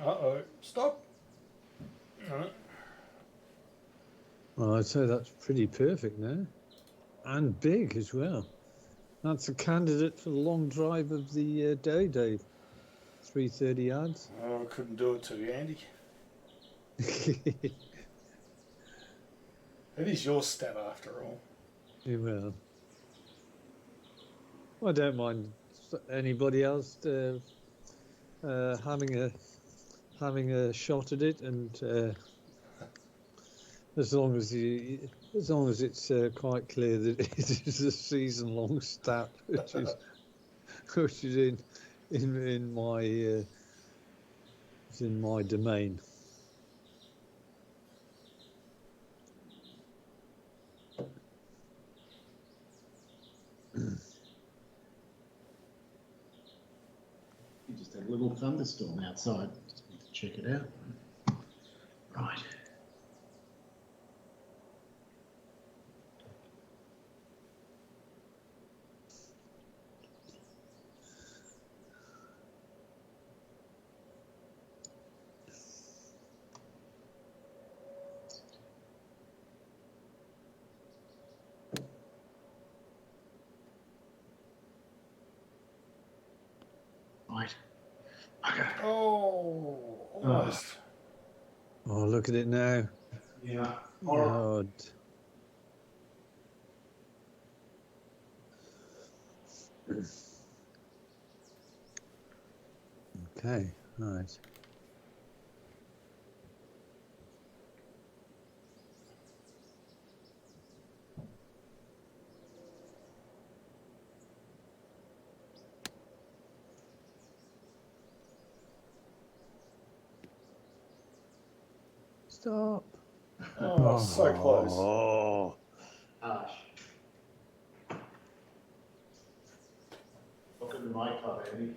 Uh-oh. Stop. Alright. Well, I'd say that's pretty perfect now. And big as well. That's a candidate for the long drive of the day, Dave. 330 yards. Oh, I couldn't do it to you, Andy. It is your stat after all. Well, I don't mind anybody else having a shot at it, and as long as it's quite clear that it is a season-long stat, which is in my it's in my domain. You just had a little thunderstorm outside. Just need to check it out. Right. Right. Okay. Oh, almost. Oh, look at it now. Yeah. God. Okay, right. Stop. Oh, so close. Oh, Harsh. Look at my club, Andy.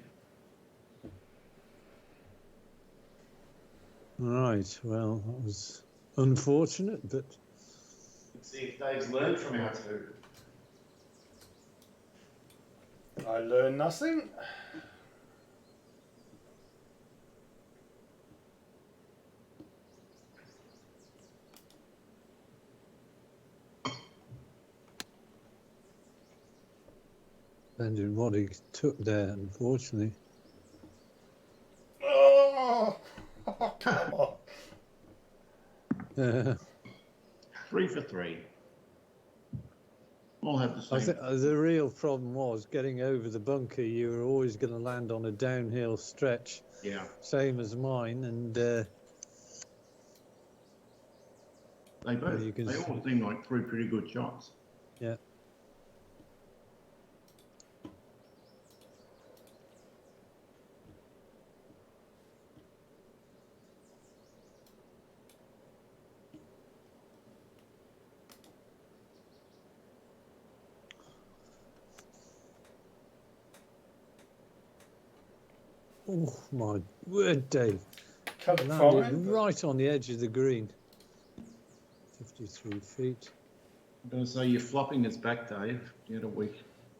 right. Well, that was unfortunate, but Let's see if Dave's learned from our two. I learned nothing. depending what he took there, unfortunately. Oh, come on. 3 for 3. All have the same. I think the real problem was getting over the bunker. You were always going to land on a downhill stretch, Yeah. same as mine, and They both. you can They all seem like 3 pretty good shots. yeah. Oh my word, Dave! Cut it Landed fine. But right on the edge of the green. 53 feet. I'm going to say your flopping is back, Dave. You had a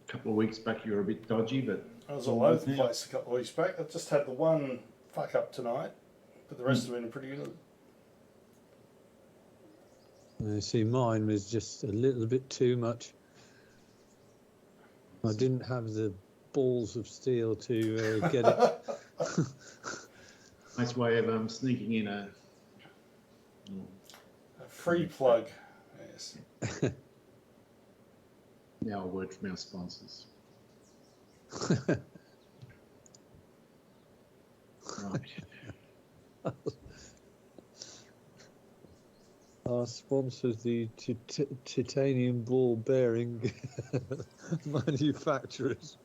couple of weeks back, you were a bit dodgy, but I was all over the place a couple of weeks back. I just had the one fuck up tonight, but the rest have been pretty good. You see, mine was just a little bit too much. I didn't have the balls of steel to get it. Nice way of sneaking in a Free plug. Yes. now a word from our sponsors. Right. Our sponsors, the titanium ball bearing manufacturers.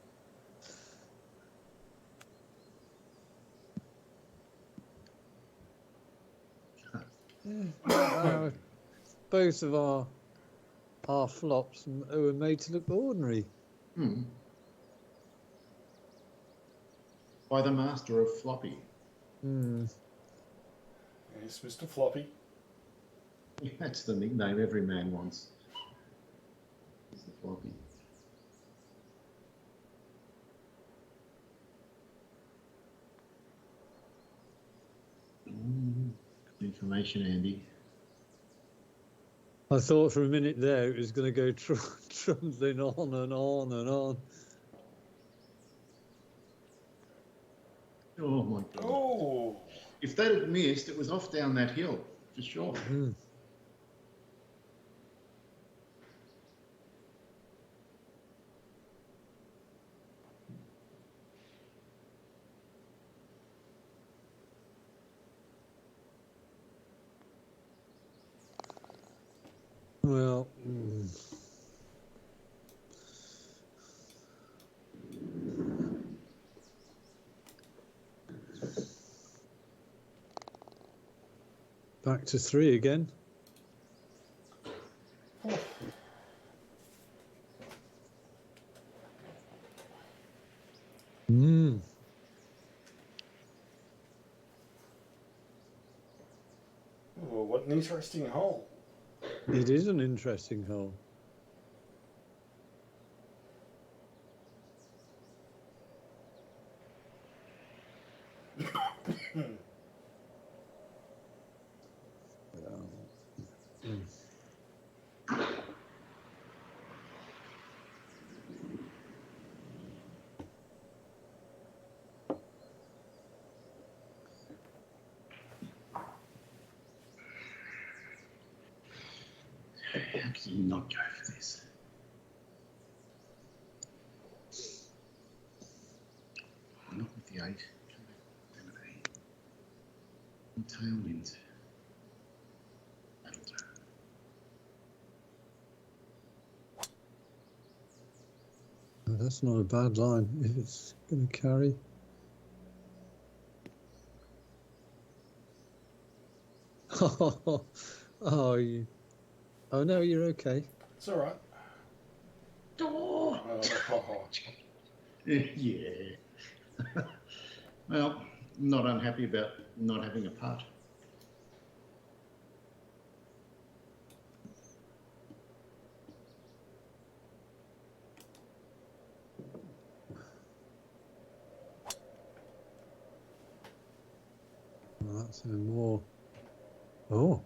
Both of our flops were made to look ordinary. By the master of floppy. Yes, Mr. Floppy. That's the nickname every man wants. Is the floppy. Good information, Andy. I thought for a minute there it was going to go trundling on and on and on. Oh my God. Oh. If that had missed, it was off down that hill, for sure. Well, back to 3 again. Oh, what an interesting hole. It is an interesting hole. How can you not go for this? Not with the 8. Come back. Damn it, 8. Tailwind. That'll do. That's not a bad line if it's going to carry. Oh no, you're okay. It's all right. Oh. Yeah. Well, not unhappy about not having a putt. Well, that's more. Oh.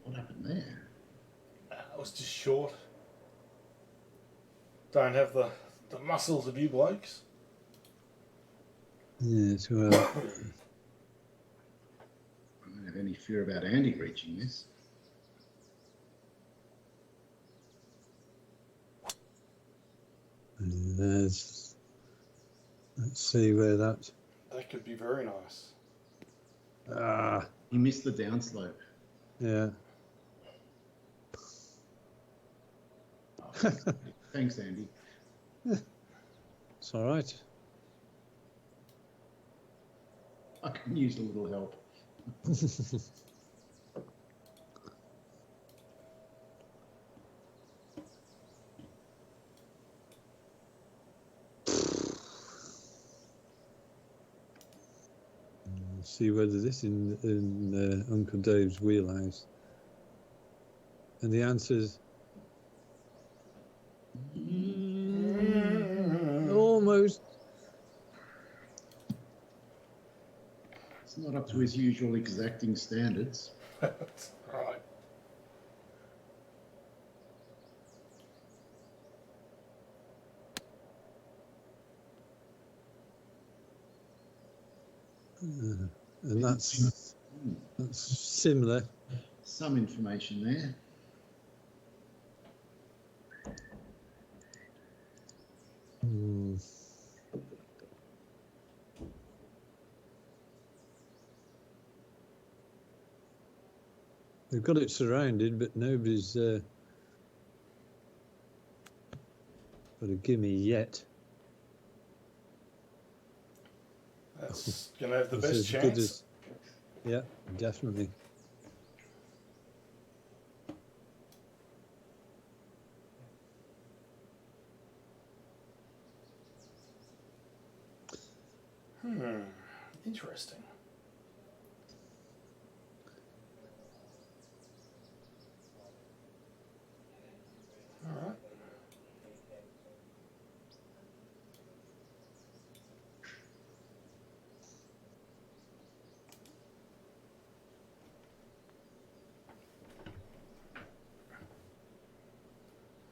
What happened there? I was just short. Don't have the muscles of you blokes. Yes, well. I don't have any fear about Andy reaching this. Let's see where that. That could be very nice. He missed the downslope. Yeah. Oh, thanks, Andy. It's all right. I can use a little help. see whether this in Uncle Dave's wheelhouse. And the answer is almost. It's not up to his usual exacting standards. Right. And that's similar. Some information there. They've got it surrounded, but nobody's got a gimme yet. That's going to have the That's best as good chance. as- yeah, definitely. Interesting. All right.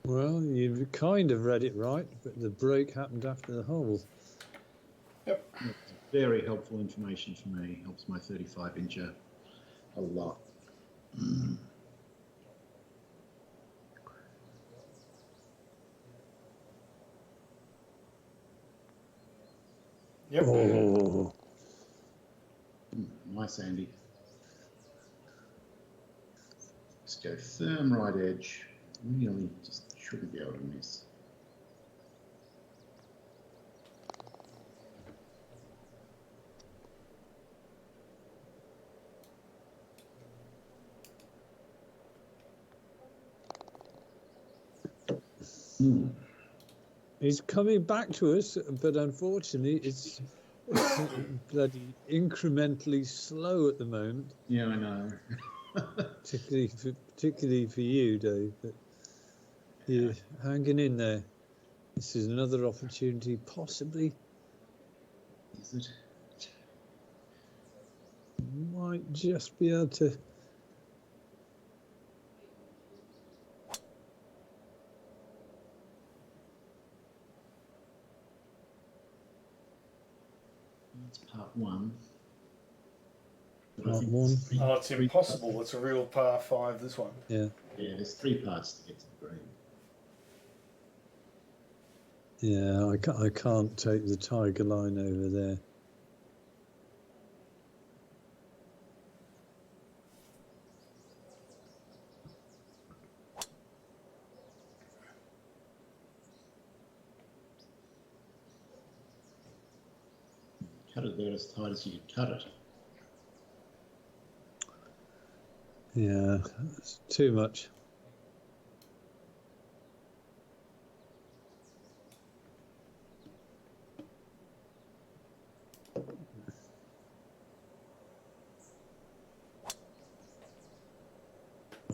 Well, you've kind of read it right, but the break happened after the hole. Yep. That's very helpful information for me. Helps my 35-incher a lot. Yep. Oh, Nice, Andy. Let's go firm right edge. Really just shouldn't be able to miss. he's coming back to us, but unfortunately, it's bloody incrementally slow at the moment. Yeah, I know. particularly for you, Dave. But you're hanging in there. This is another opportunity, possibly. Is it? Might just be able to. That's part one. But I Part think one. there's three- Oh, it's three impossible. parts. It's a real par 5, this one. Yeah. Yeah, there's 3 parts to get to the green. Yeah, I can't take the tiger line over there. Cut it there as tight as you can cut it. Yeah, it's too much.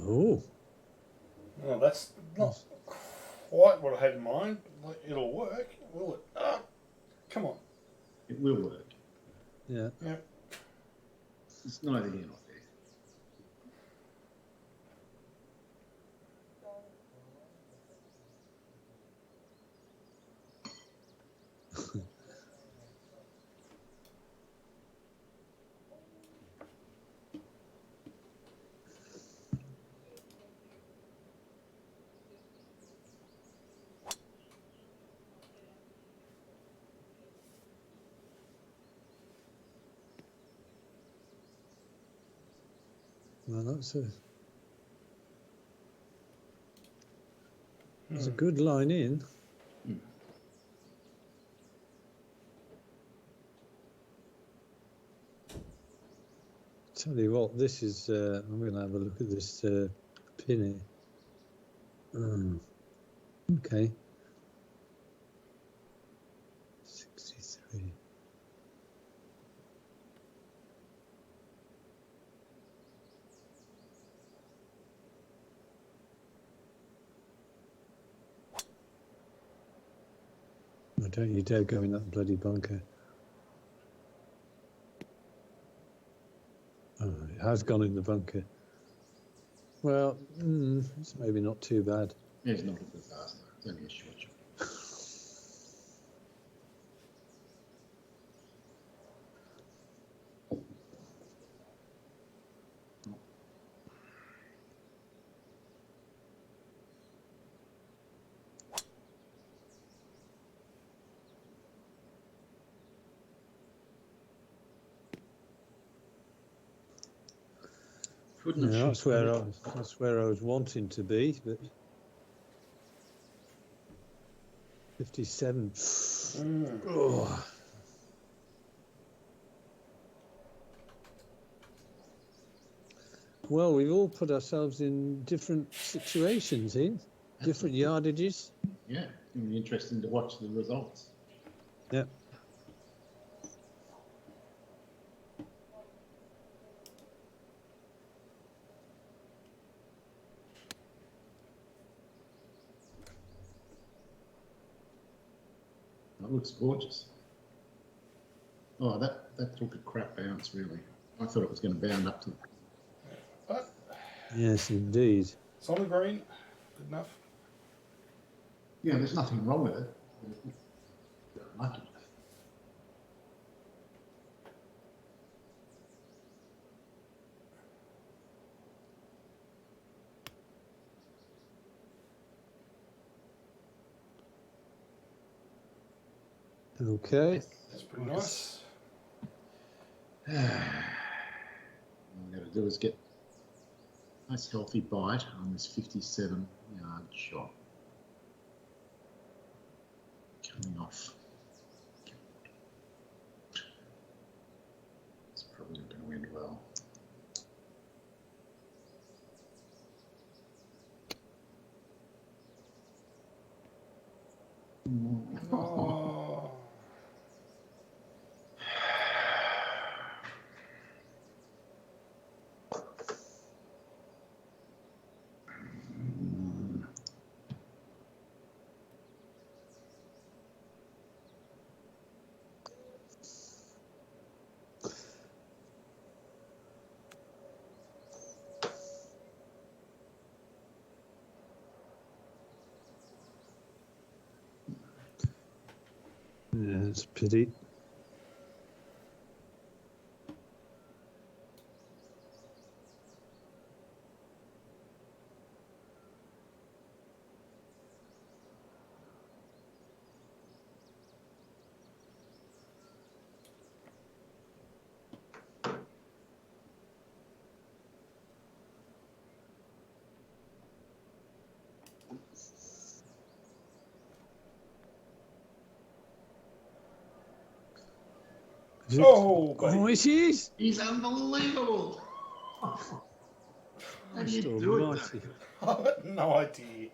Oh, Oh, that's not quite what I had in mind. Like, it'll work, will it? Oh, come on. It will work. yeah. Yep. It's neither here nor there. Well, that's a good line in. Tell you what, this is. I'm going to have a look at this pin here. Okay. 63. don't you dare go in that bloody bunker. Oh, it has gone in the bunker. Well, it's maybe not too bad. It's not a disaster. It's only a short shot. Couldn't have Yeah, shot that's where I was wanting to be, but 57. Oh. Well, we've all put ourselves in different situations, different yardages. Yeah, it'll be interesting to watch the results. Yeah. That looks gorgeous. Oh, that took a crap bounce, really. I thought it was going to bound up to. But Yes, indeed. it's on the green. Good enough. Yeah, there's nothing wrong with it. Lucky. Okay. That's pretty nice. All I've got to do is get a nice healthy bite on this 57-yard shot. Coming off. It's probably not going to end well. Oh. Yeah, it's a pity. Oh, Oh, baby. it is! He's unbelievable. How do you Christ do it? almighty. I had no idea.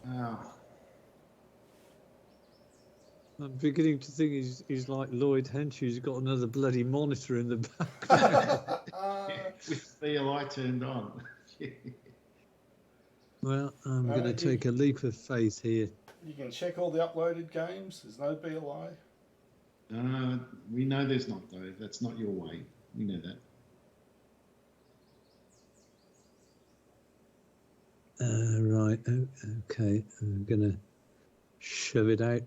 Oh, I'm beginning to think he's like Lloyd Hench, who's got another bloody monitor in the background. with BLI turned on. Well, I'm going to take a leap of faith here. You can check all the uploaded games. There's no BLI. We know there's not, though. That's not your way. We know that. Right, okay. I'm going to shove it out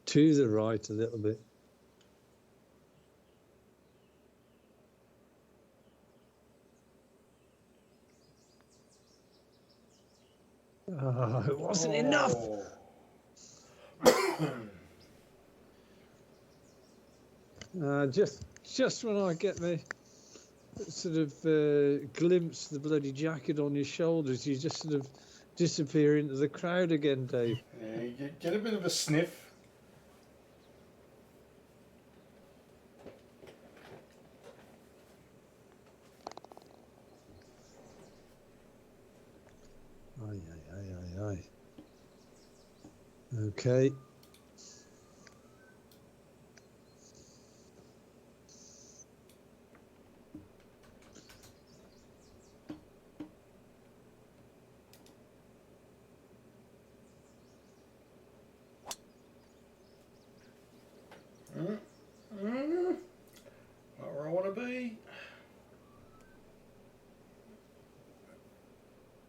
to the right a little bit. Oh, it wasn't enough. Just when I get the sort of glimpse the bloody jacket on your shoulders, you just sort of disappear into the crowd again, Dave. Yeah, you get a bit of a sniff. Aye. Okay.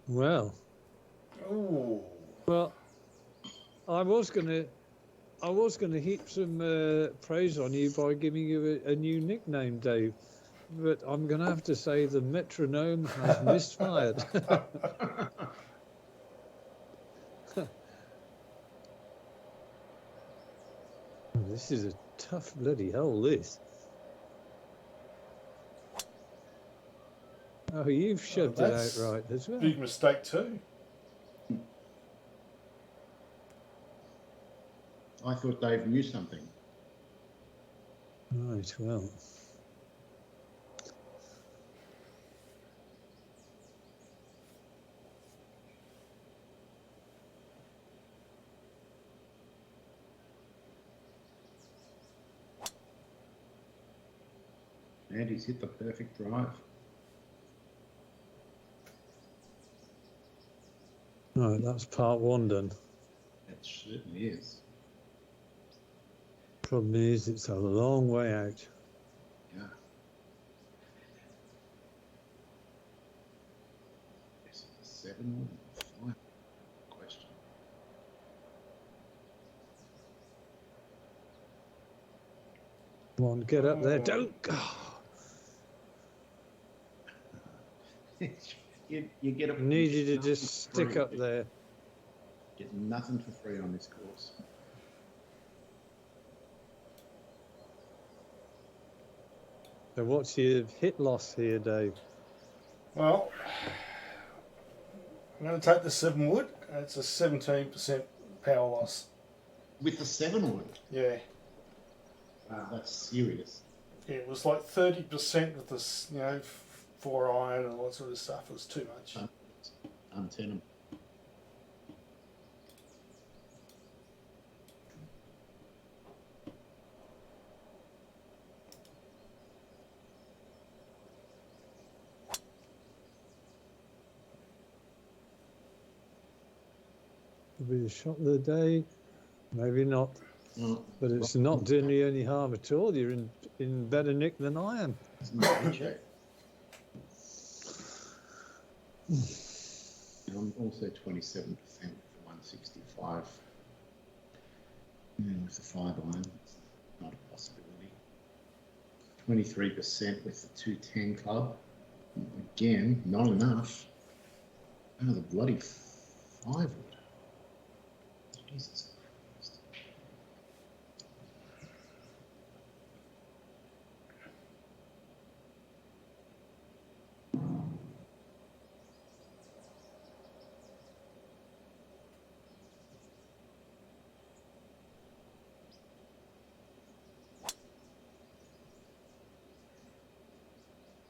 Well, Ooh. well, I was gonna heap some praise on you by giving you a new nickname, Dave. But I'm gonna have to say the metronome has misfired. This is a tough bloody hole, this. Oh, you've shoved it out That's right as well. big mistake too. I thought Dave knew something. Right, well. And he's hit the perfect drive. Right, that's part one done. It certainly is. Problem is, it's a long way out. Yeah. Is it the 7 or 5? Question. Come on, get up there. Don't. you get a. Need you to just stick up there. Get nothing for free on this course. So what's your hit loss here, Dave? Well, I'm going to take the 7 wood. It's a 17% power loss. With the 7 wood? Yeah. Wow, that's serious. Yeah, it was like 30% with this, 4 iron and all that sort of stuff. It was too much. Untenable. Could be the shot of the day, maybe not. Well, But it's not doing you any harm at all. You're in better nick than I am. it's not a check. And I'm also 27% for 165. With the 5 iron, it's not a possibility. 23% with the 210 club. Again, not enough. Oh, the bloody 5 wood. Jesus Christ.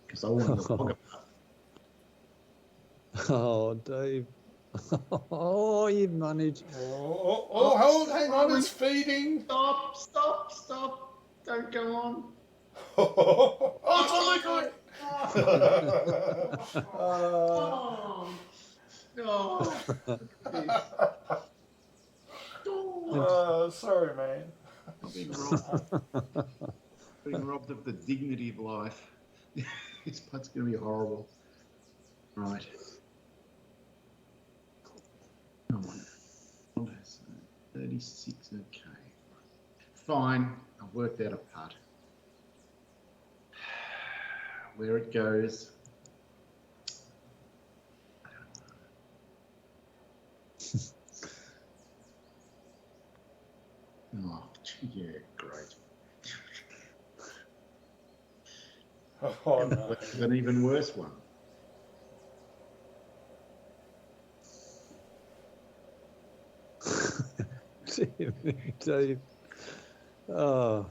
Because I want the log apart. Oh, Dave. Oh, you've managed. Hang on, it's feeding. Stop. Don't go on. Oh, it's a liquid. Sorry, man. Being robbed of the dignity of life. This putt's going to be horrible. Right. Come on. 36, okay. Fine. I've worked out a putt. Where it goes. I don't know. Oh, yeah, great. Oh, no. An even worse one. Dave. Oh.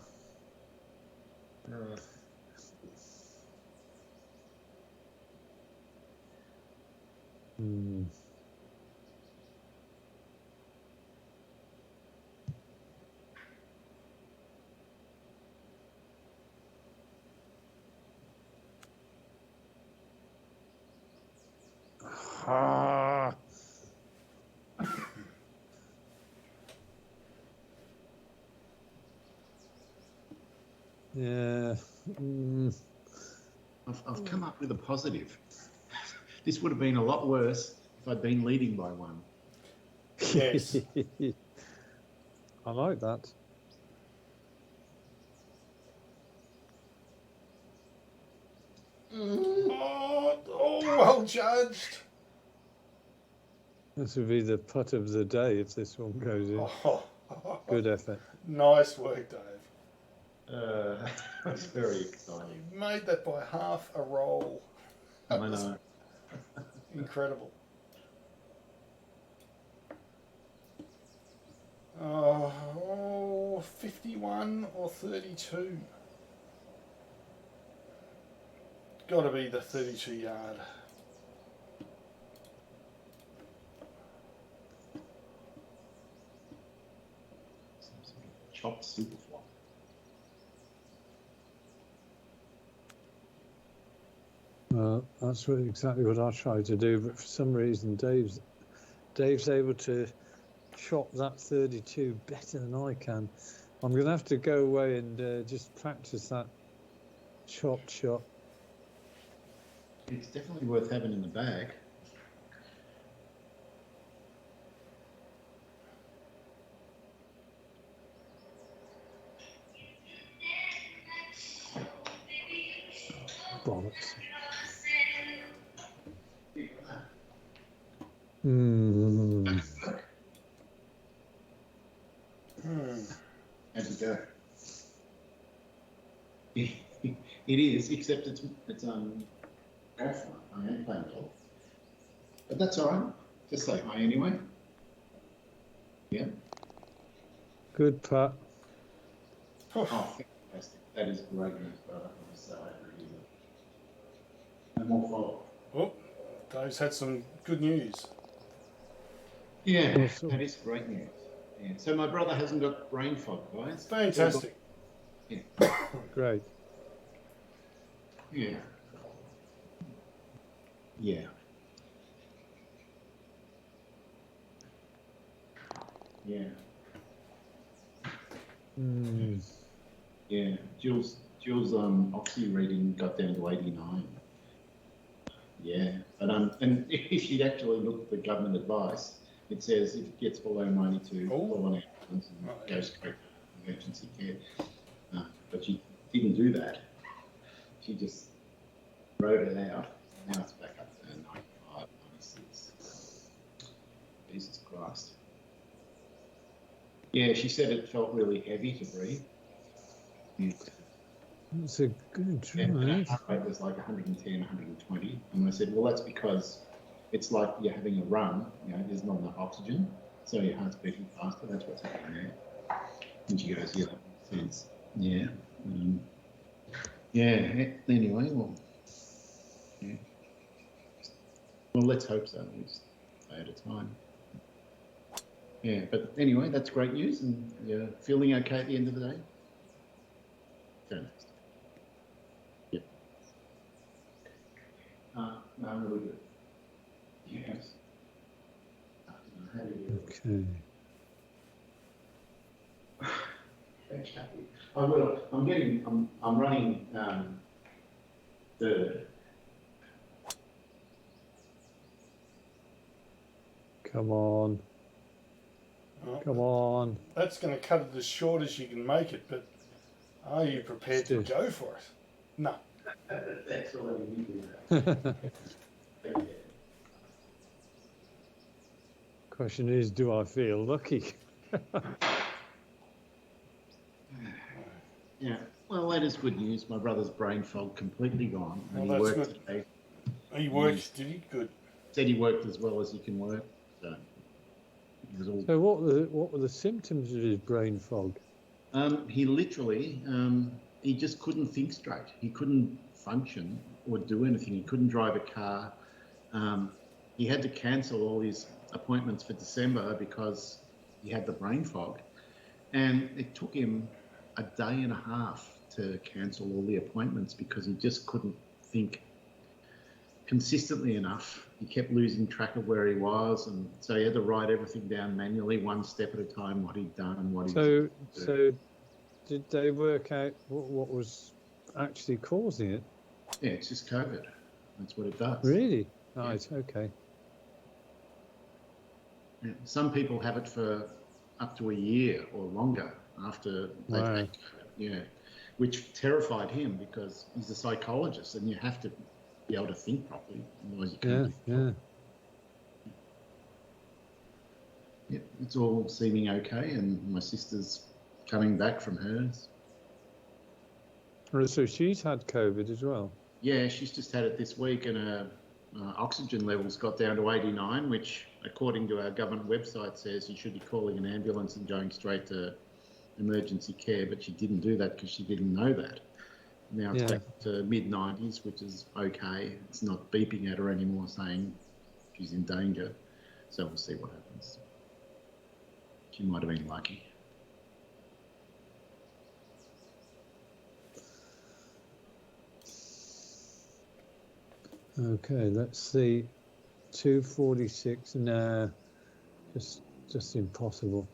Hmm. Ah. Yeah. I've come up with a positive. This would have been a lot worse if I'd been leading by one. Yes. I like that. Oh, well judged. This would be the putt of the day if this one goes in. Oh, Good effort. nice work, Dave. That's very exciting. You made that by half a roll. I know. Incredible. Oh, 51 or 32. Got to be the 32 yard. Some sort of chopped super flop. That's exactly what I tried to do, but for some reason Dave's able to chop that 32 better than I can. I'm going to have to go away and just practice that chopped shot. It's definitely worth having in the bag. Bollocks. How'd you go? It is, except it's golf. I am playing golf, but that's all right. Just say hi anyway. Yeah. Good putt. Oh, fantastic! That is great news, brother. I'm so happy with it. No more follow. Oh, Dave's had some good news. Yeah, Awesome. that is great news. Yeah. So my brother hasn't got brain fog, guys. Fantastic. Yeah. Great. Yeah. Yeah. Yeah. Yeah. Jill's oxy reading got down to 89. Yeah. But and if she'd actually looked at the government advice, it says if it gets below 92, call an ambulance and go straight to emergency care. But she didn't do that. She just wrote it out. Now it's back up to 95, 96. Jesus Christ. Yeah, she said it felt really heavy to breathe. That's a good try. And her heart rate was like 110, 120. And I said, well, that's because it's like you're having a run, there's not enough oxygen, so your heart's beating faster. That's what's happening there. And she goes, yeah, that makes sense. Yeah. Yeah, anyway, well, yeah. Well, let's hope so. We just play at a time. Yeah, but anyway, that's great news, and you're feeling okay at the end of the day? Fantastic. Yep. No, really good. Yes. Okay. I will. I'm running third. Come on. Oh, Come on. that's going to cut it as short as you can make it, but are you prepared to Still. go for it? No. That's all I need to do. Question is, do I feel lucky? Yeah. Well, that is good news. My brother's brain fog completely gone, and Well, he that's worked good. today. He worked, did he? Good. Said he worked as well as he can work. So it was all. So what were the symptoms of his brain fog? He literally, he just couldn't think straight. He couldn't function or do anything. He couldn't drive a car. He had to cancel all his appointments for December because he had the brain fog. And it took him a day and a half to cancel all the appointments because he just couldn't think consistently enough. He kept losing track of where he was, and so he had to write everything down manually, one step at a time, what he'd done and what he was. So did they work out what was actually causing it? Yeah, it's just COVID. That's what it does. Really? Right, okay. Yeah. Some people have it for up to a year or longer after they've Wow. had COVID. Yeah, which terrified him because he's a psychologist and you have to be able to think properly, otherwise you can't Yeah, do your yeah. job. Yeah, it's all seeming okay, and my sister's coming back from hers. Right, so she's had COVID as well. Yeah, she's just had it this week, and her oxygen levels got down to 89, which, according to our government website, says you should be calling an ambulance and going straight to emergency care. But she didn't do that because she didn't know that. Now it's Yeah. back to mid-90s, which is okay. It's not beeping at her anymore saying she's in danger. So we'll see what happens. She might have been lucky. Okay, let's see. 246. No, just impossible.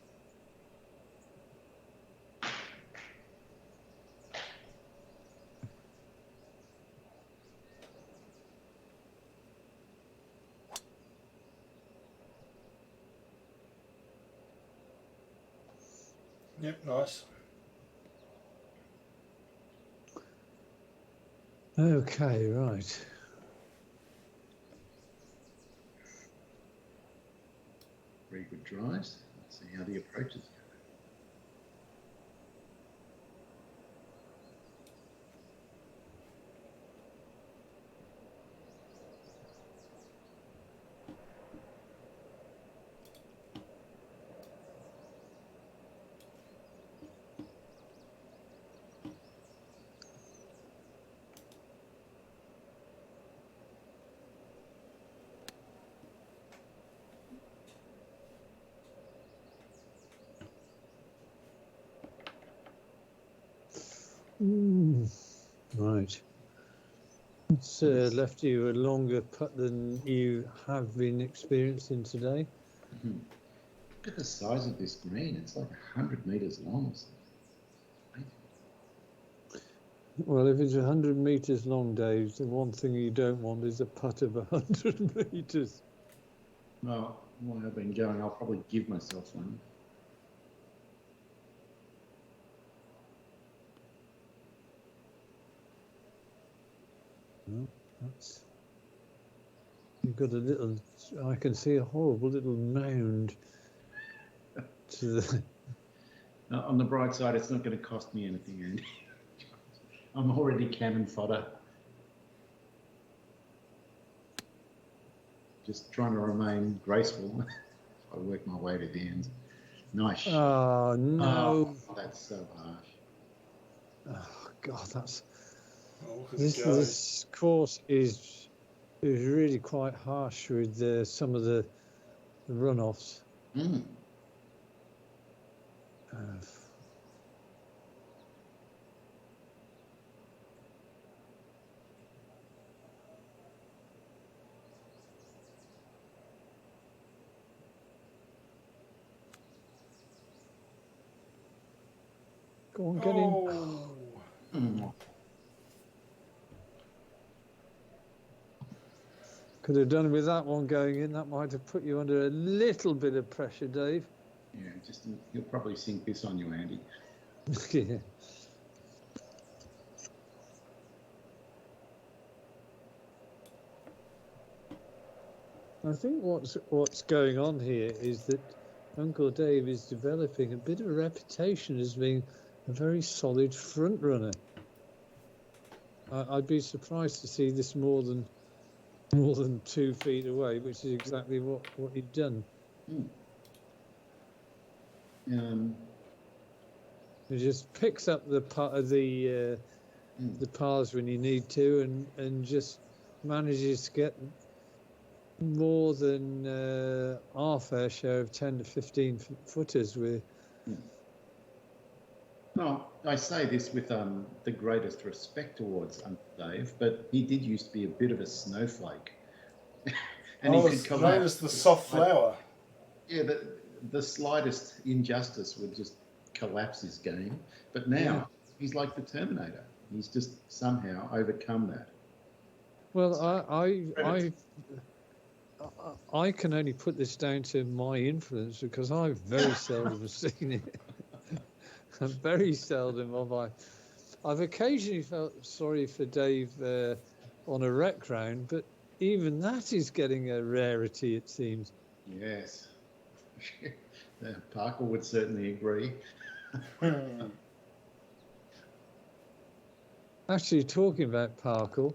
Yep, nice. Okay, right. Very good drives. Let's see how the approaches go. Right. It's left you a longer putt than you have been experiencing today. Mm-hmm. Look at the size of this green. It's like 100 metres long or something. Well, if it's 100 metres long, Dave, the one thing you don't want is a putt of 100 metres. Well, while I've been going, I'll probably give myself one. Well, you've got a little, I can see a horrible little mound to the... On the bright side, it's not going to cost me anything, Andy. I'm already cannon fodder. Just trying to remain graceful. I work my way to the end. Nice. Oh, no. Oh, that's so harsh. Oh, God, that's... Oh, look at it go. This course is really quite harsh with some of the runoffs. Mm. Go on, get in. Mm. Could have done with that one going in. That might have put you under a little bit of pressure, Dave. Yeah, just he'll probably sink this on you, Andy. Yeah. I think what's going on here is that Uncle Dave is developing a bit of a reputation as being a very solid front runner. I'd be surprised to see this more than 2 feet away, which is exactly what you've done. He just picks up the pars when you need to, and just manages to get more than our fair share of 10 to 15 footers with. Well, I say this with the greatest respect towards Uncle Dave, but he did used to be a bit of a snowflake. And he could come known as the soft flower. Yeah, the slightest injustice would just collapse his game. But now he's like the Terminator. He's just somehow overcome that. Well, I can only put this down to my influence because I've very seldom seen it. And very seldom have I've occasionally felt sorry for Dave on a rec round, but even that is getting a rarity, it seems. Yes. Parker would certainly agree. Actually, talking about Parkle,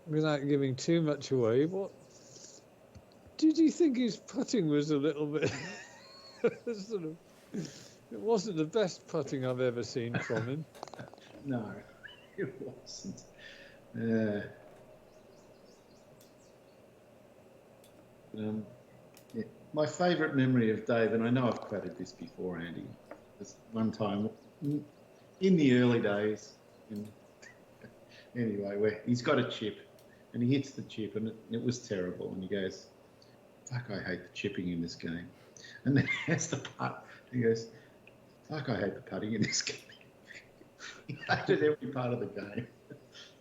without giving too much away, what did you think his putting was a little bit sort of? It wasn't the best putting I've ever seen from him. No, it wasn't. Yeah. My favourite memory of Dave, and I know I've quoted this before, Andy, was one time in the early days, anyway, where he's got a chip and he hits the chip and it was terrible. And he goes, fuck, I hate the chipping in this game. And then has the putt. He goes, fuck, I hate the putting in this game. He hated every part of the game,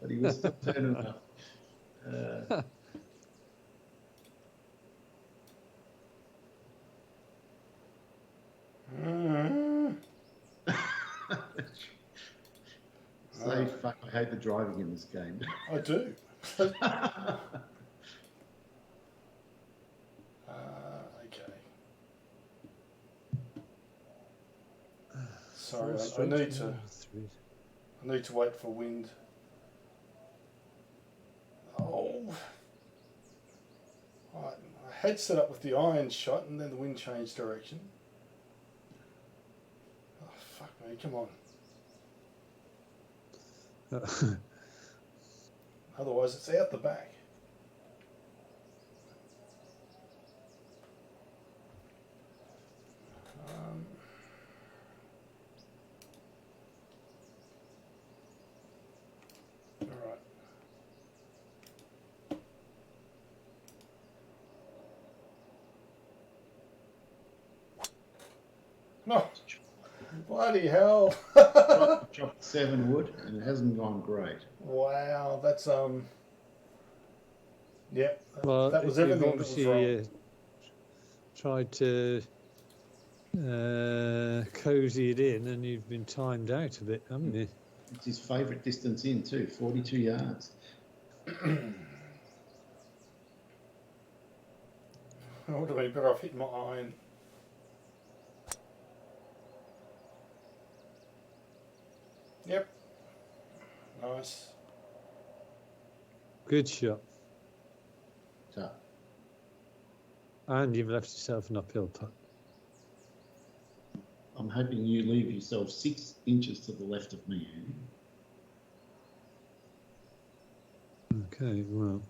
but he was still turning up. Say, fuck, I hate the driving in this game. I do. Okay. Sorry, I need to wait for wind. Oh. I had set up with the iron shot and then the wind changed direction. Oh, fuck me, come on. Otherwise it's out the back. Alright. No. Bloody hell. Chopped 7 wood and it hasn't gone great. Wow, that's yep. Well, that was you've everything that was obviously wrong. tried to cozy it in, and you've been timed out a bit, haven't you? It's his favourite distance in too, 42 yards. I would have been better off hitting my iron. Yep. Nice. Good shot. So, And you've left yourself an uphill putt. I'm hoping you leave yourself 6 inches to the left of me, Andy. Okay, well.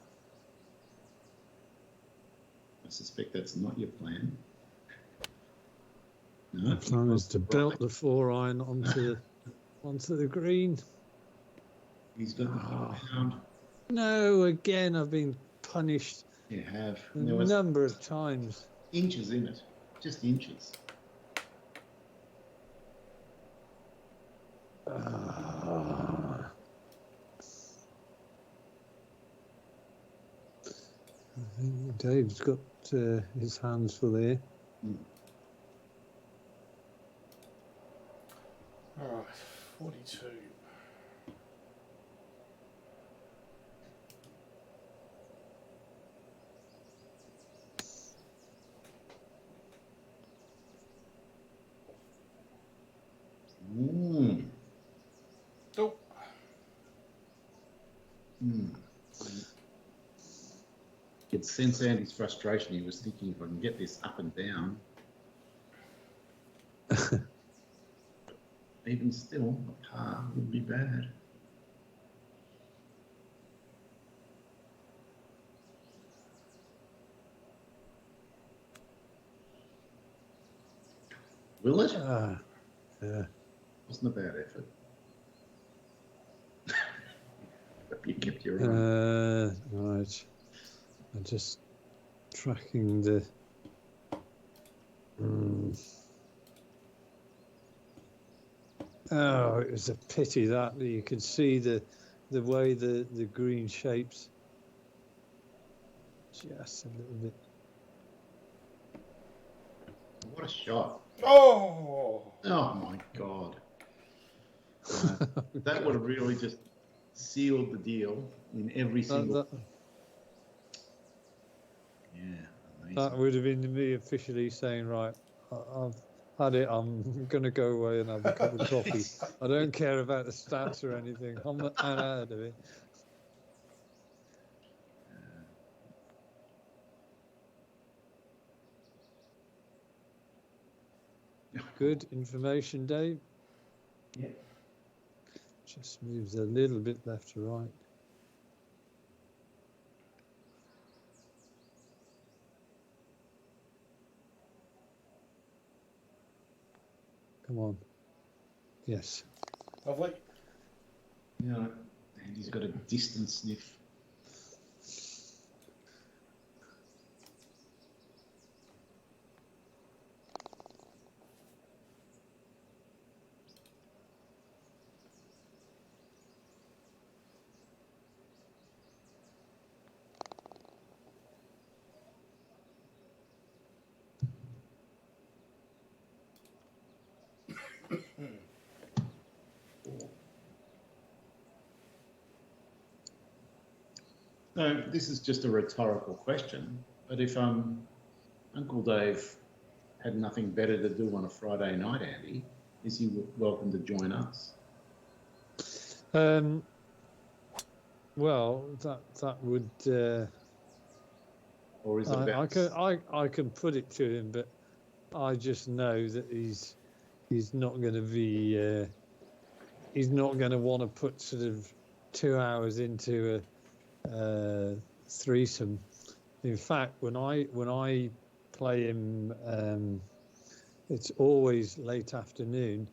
I suspect that's not your plan. No, The plan is to belt the 4-iron onto the green. He's got the 5-pound. No, again, I've been punished You have. a There was number of times. inches in it, just inches. I think Dave's got his hands full here. Alright, 42. Oh. Could sense Andy's frustration. He was thinking, if I can get this up and down. Even still, a par would be bad. Will it? Yeah. Wasn't a bad effort. Hope you kept your eye. Right. I'm just tracking the. Oh, it was a pity that you could see the way the green shapes. just a little bit. What a shot! Oh, Oh my God! That would have really just sealed the deal in every single. Yeah, amazing. That would have been me officially saying, right, I've had it. I'm going to go away and have a cup of coffee. I don't care about the stats or anything. I'm out of it. Good information, Dave. Yeah. Just moves a little bit left to right. Come on. Yes. lovely. You know, and he's got a distant sniff. So this is just a rhetorical question, but if Uncle Dave had nothing better to do on a Friday night, Andy, is he welcome to join us? Well, that would. Or is it about? I can put it to him, but I just know that he's not going to be. He's not going to want to put sort of 2 hours into a threesome. In fact, when I play him, it's always late afternoon.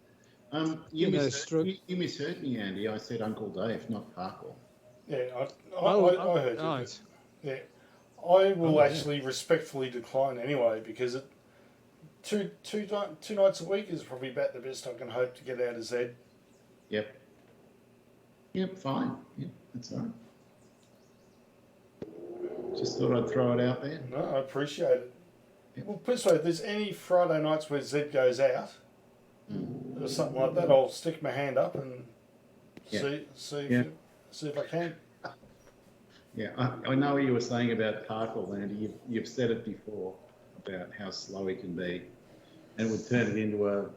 You misheard me, Andy. I said Uncle Dave, not Parkle. Yeah, I heard you. Right. Yeah, I will actually respectfully decline anyway because two nights a week is probably about the best I can hope to get out of Zed. Yep. Yep, fine. Yep, that's all right. Just thought I'd throw it out there. No, I appreciate it. Yep. Well, put it this way, if there's any Friday nights where Zed goes out or something like that, I'll stick my hand up and see if I can. Yeah, I know what you were saying about Parkle, Andy. You've said it before about how slow he can be, and it would turn it into a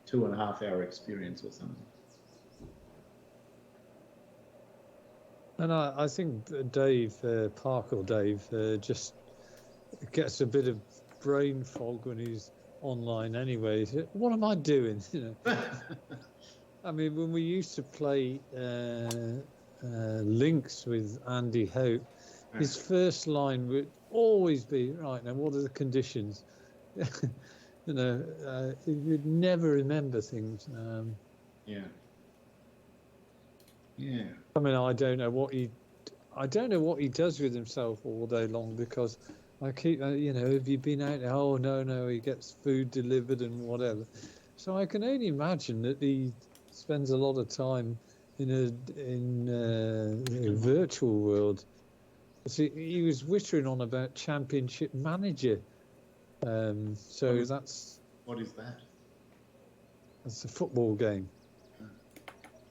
2.5 hour experience or something. And I think Dave, Parkle Dave, just gets a bit of brain fog when he's online anyway. What am I doing? You know. I mean, when we used to play links with Andy Hope, his first line would always be, right, now what are the conditions? You know, you'd never remember things. Yeah. Yeah. I mean, I don't know what he does with himself all day long, because I keep, you know, have you been out? Oh no, he gets food delivered and whatever. So I can only imagine that he spends a lot of time in a virtual world. See, he was whittering on about Championship Manager. So that's what is that? That's a football game.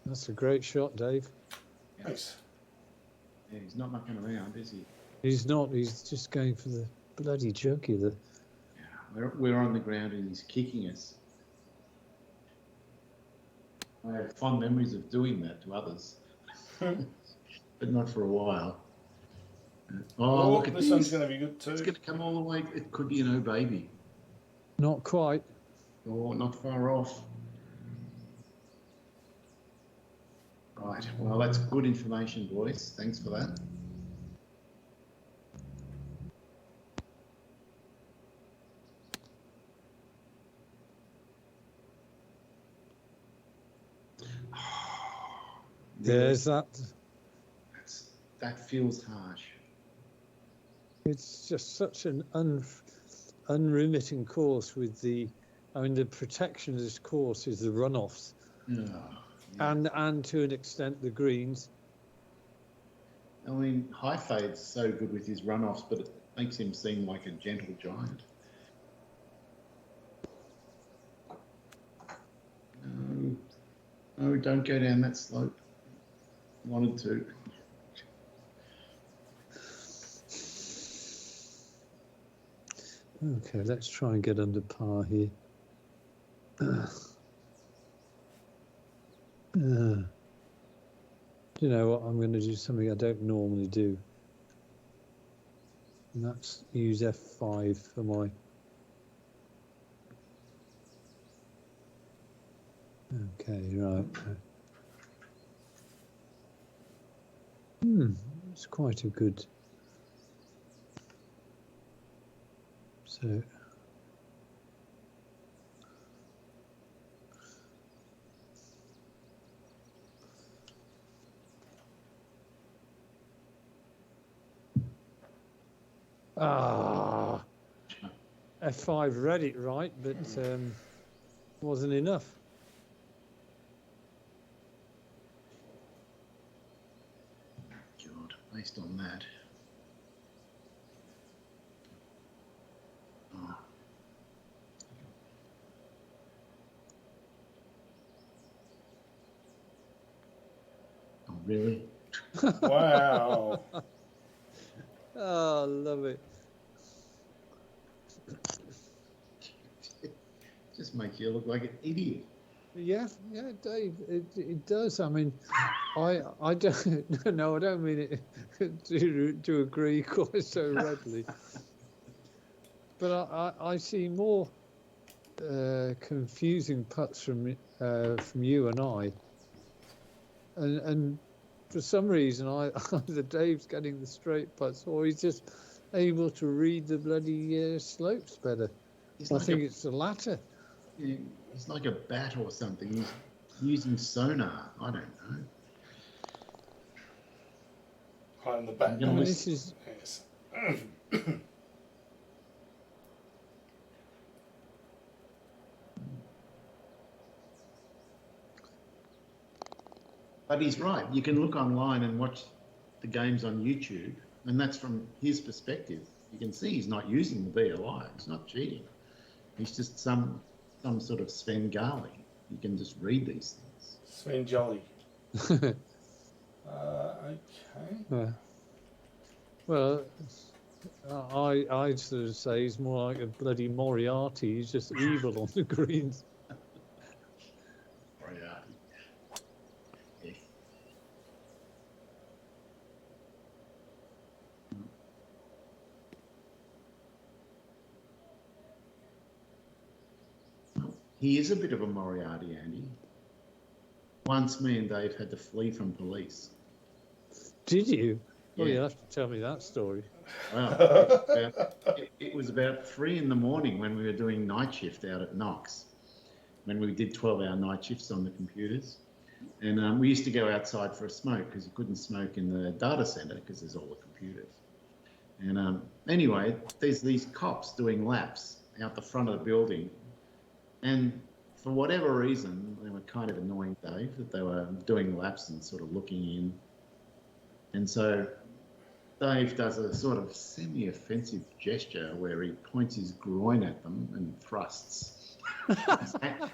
That's a great shot, Dave. Thanks. Yeah, he's not mucking around, is he? He's not. He's just going for the bloody jugular. Yeah, we're on the ground and he's kicking us. I have fond memories of doing that to others, but not for a while. Oh, look at this one's going to be good too. It's going to come all the way. It could be an O baby. Not quite. Oh, not far off. Right. Well, that's good information, boys. Thanks for that. There's that. That feels harsh. It's just such an unremitting course with the, I mean, the protection of this course is the runoffs. Yeah. And to an extent the greens. I mean, High Fade's so good with his runoffs, but makes him seem like a gentle giant. No, no, don't go down that slope. Wanted to. Okay, let's try and get under par here. Do you know what? I'm going to do something I don't normally do. And that's use F5 for my... Okay, right. It's quite a good... So... F5 read it right, but wasn't enough. God, based on that. Oh. Oh, really? Wow. Oh, love it. Just make you look like an idiot. Yeah, Dave, it does. I mean, I don't no, I don't mean it to agree quite so readily. But I see more confusing putts from you and I, and for some reason either Dave's getting the straight putts or he's just able to read the bloody slopes better. I think it's the latter. Yeah, it's like a bat or something. He's using sonar. I don't know. Right in the back. You know, This is Yes. But he's right. You can look online and watch the games on YouTube, and that's from his perspective. You can see he's not using the BLI. He's not cheating. He's just some sort of Svengali. You can just read these things. Sven Jolly. Okay. well, I sort of say he's more like a bloody Moriarty. He's just evil on the greens. Moriarty. Yeah. He is a bit of a Moriarty, Andy. Once me and Dave had to flee from police. Did you? Yeah. Oh, you'll have to tell me that story. Well, it was about 3 a.m. when we were doing night shift out at Knox, when we did 12-hour night shifts on the computers. And we used to go outside for a smoke because you couldn't smoke in the data center because there's all the computers. And anyway, there's these cops doing laps out the front of the building. And for whatever reason, they were kind of annoying Dave that they were doing laps and sort of looking in. And so Dave does a sort of semi-offensive gesture where he points his groin at them and thrusts.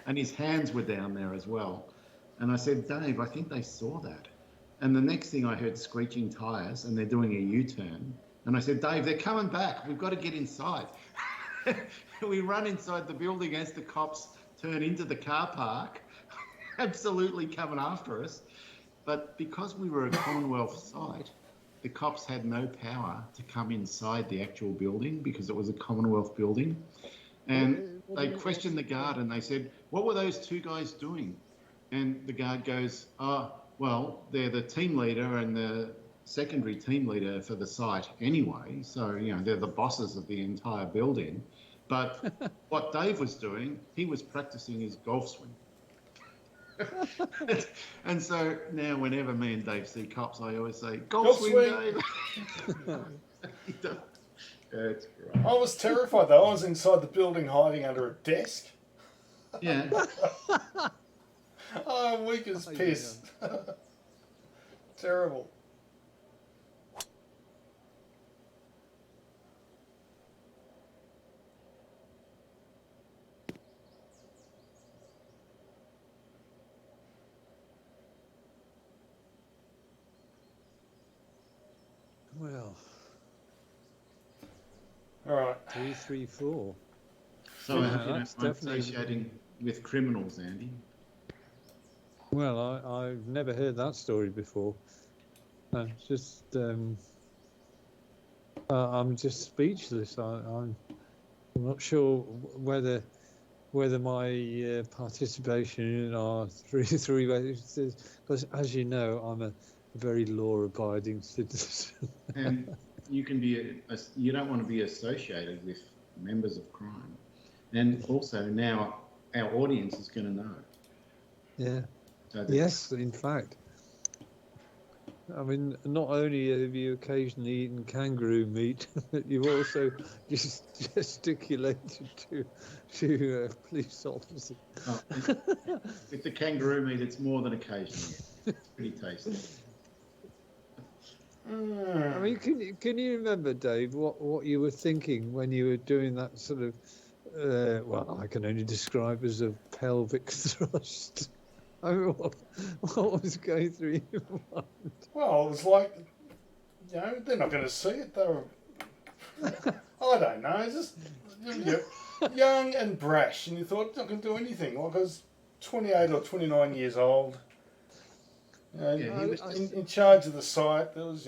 And his hands were down there as well. And I said, Dave, I think they saw that. And the next thing I heard screeching tyres and they're doing a U-turn. And I said, Dave, they're coming back. We've got to get inside. We run inside the building as the cops turn into the car park, absolutely coming after us. But because we were a Commonwealth site, the cops had no power to come inside the actual building because it was a Commonwealth building. And they questioned the guard and they said, what were those two guys doing? And the guard goes, oh, well, they're the team leader and the secondary team leader for the site anyway. So, you know, they're the bosses of the entire building. But what Dave was doing, he was practicing his golf swing. And so now whenever me and Dave see cops, I always say, golf swing, Dave. It's great. I was terrified though. I was inside the building hiding under a desk. Yeah. Oh, I'm weak as piss. Terrible. All right. 334. So I Yeah, hope you that's don't mind definitely- associating with criminals, Andy. Well, I've never heard that story before. It's just, I'm just speechless. I'm not sure whether my participation in our three-way, because as you know, I'm a very law-abiding citizen. And you can be you don't want to be associated with members of crime. And also now our audience is going to know. Yeah. So that Yes, in fact. I mean, not only have you occasionally eaten kangaroo meat, but you've also just gesticulated to police officers. Oh, with the kangaroo meat, it's more than occasional. It's pretty tasty. I mean, can you remember, Dave, what you were thinking when you were doing that sort of, well, I can only describe as a pelvic thrust? I mean, what was going through your mind? Well, it was like, they're not going to see it. They were, I don't know, it's just you're young and brash, and you thought it's not going to do anything. Like I was 28 or 29 years old. Yeah, he was in charge of the site. There was,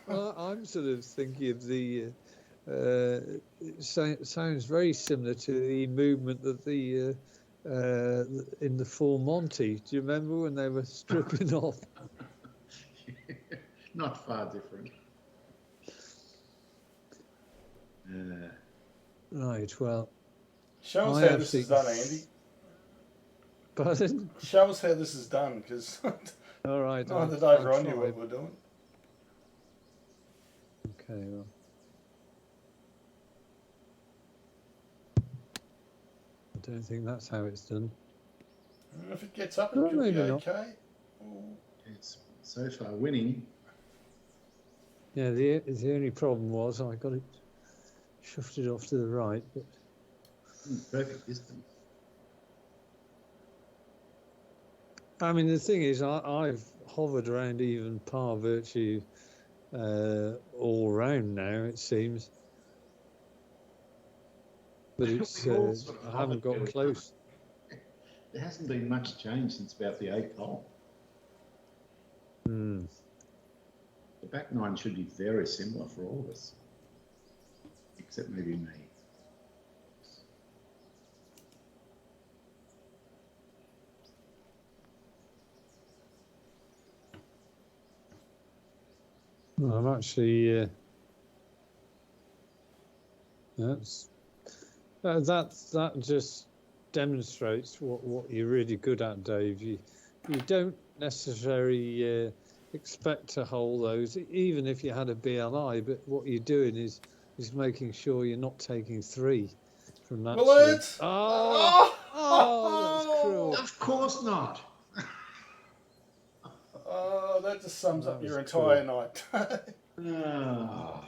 Well, I'm sort of thinking of the. It sounds very similar to the movement that the in the Full Monty. Do you remember when they were stripping off? Not far different. Right. Well, show us I how this is done, Andy. pardon. Show us how this is done, because All right. neither Dave I'll or I knew try. what we're doing. Okay. Well. I don't think that's how it's done. And if it gets up, it Well, could be maybe not. okay. It's so far winning. Yeah. The only problem was I got it shifted off to the right, but. Perfect distance. I mean, the thing is, I've hovered around even par virtue all round now, it seems. But it's We all sort of I haven't got hovered close. There hasn't been much change since about the 8th hole. Hmm. The back nine should be very similar for all of us, except maybe me. Well, I'm actually that just demonstrates what you're really good at, Dave. You don't necessarily expect to hold those, even if you had a BLI. But what you're doing is making sure you're not taking three from that. Will swing. it? Oh, that's cruel. Of course not. Oh, that just sums That up your was entire night. Oh.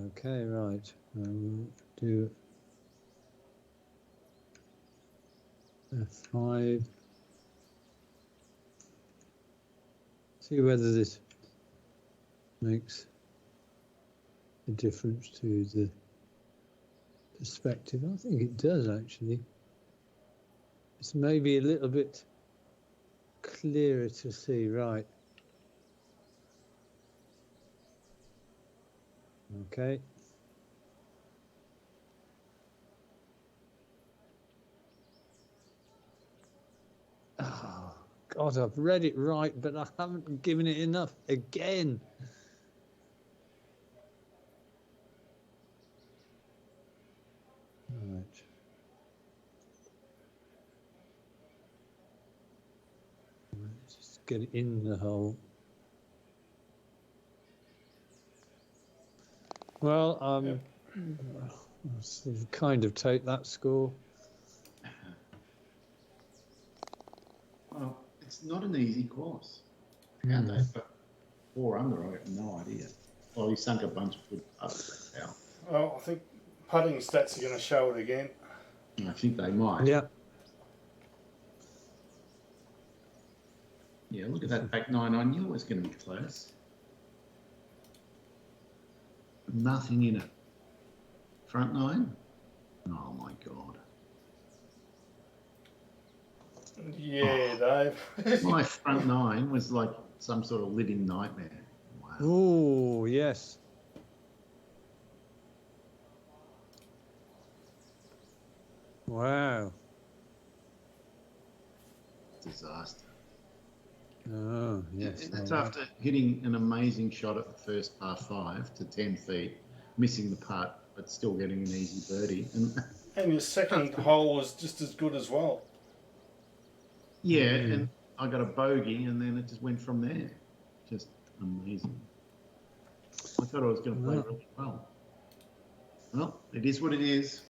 Okay, right. Do F5. See whether this makes a difference to the perspective. I think it does, actually. It's maybe a little bit clearer to see, right? Okay. Oh, God, I've read it right, but I haven't given it enough again. Right. Let's just get it in the hole. Well, Yep. I'll sort of kind of take that score. Well, it's not an easy course. And they put 4 under, I have no idea. Well, he sunk a bunch of good putts. Now. Well, I think putting stats are going to show it again. I think they might. Yeah. Yeah, look at that back nine. I knew it was going to be close. Nothing in it. Front nine? Oh my God. Yeah, Dave. My front nine was like some sort of living nightmare. Wow. Oh, yes. Wow. Disaster. Oh, yes. And that's after hitting an amazing shot at the first par 5 to 10 feet, missing the putt, but still getting an easy birdie. And your second hole was just as good as well. Yeah, and I got a bogey, and then it just went from there. Just amazing. I thought I was going to play really well. Well, it is what it is.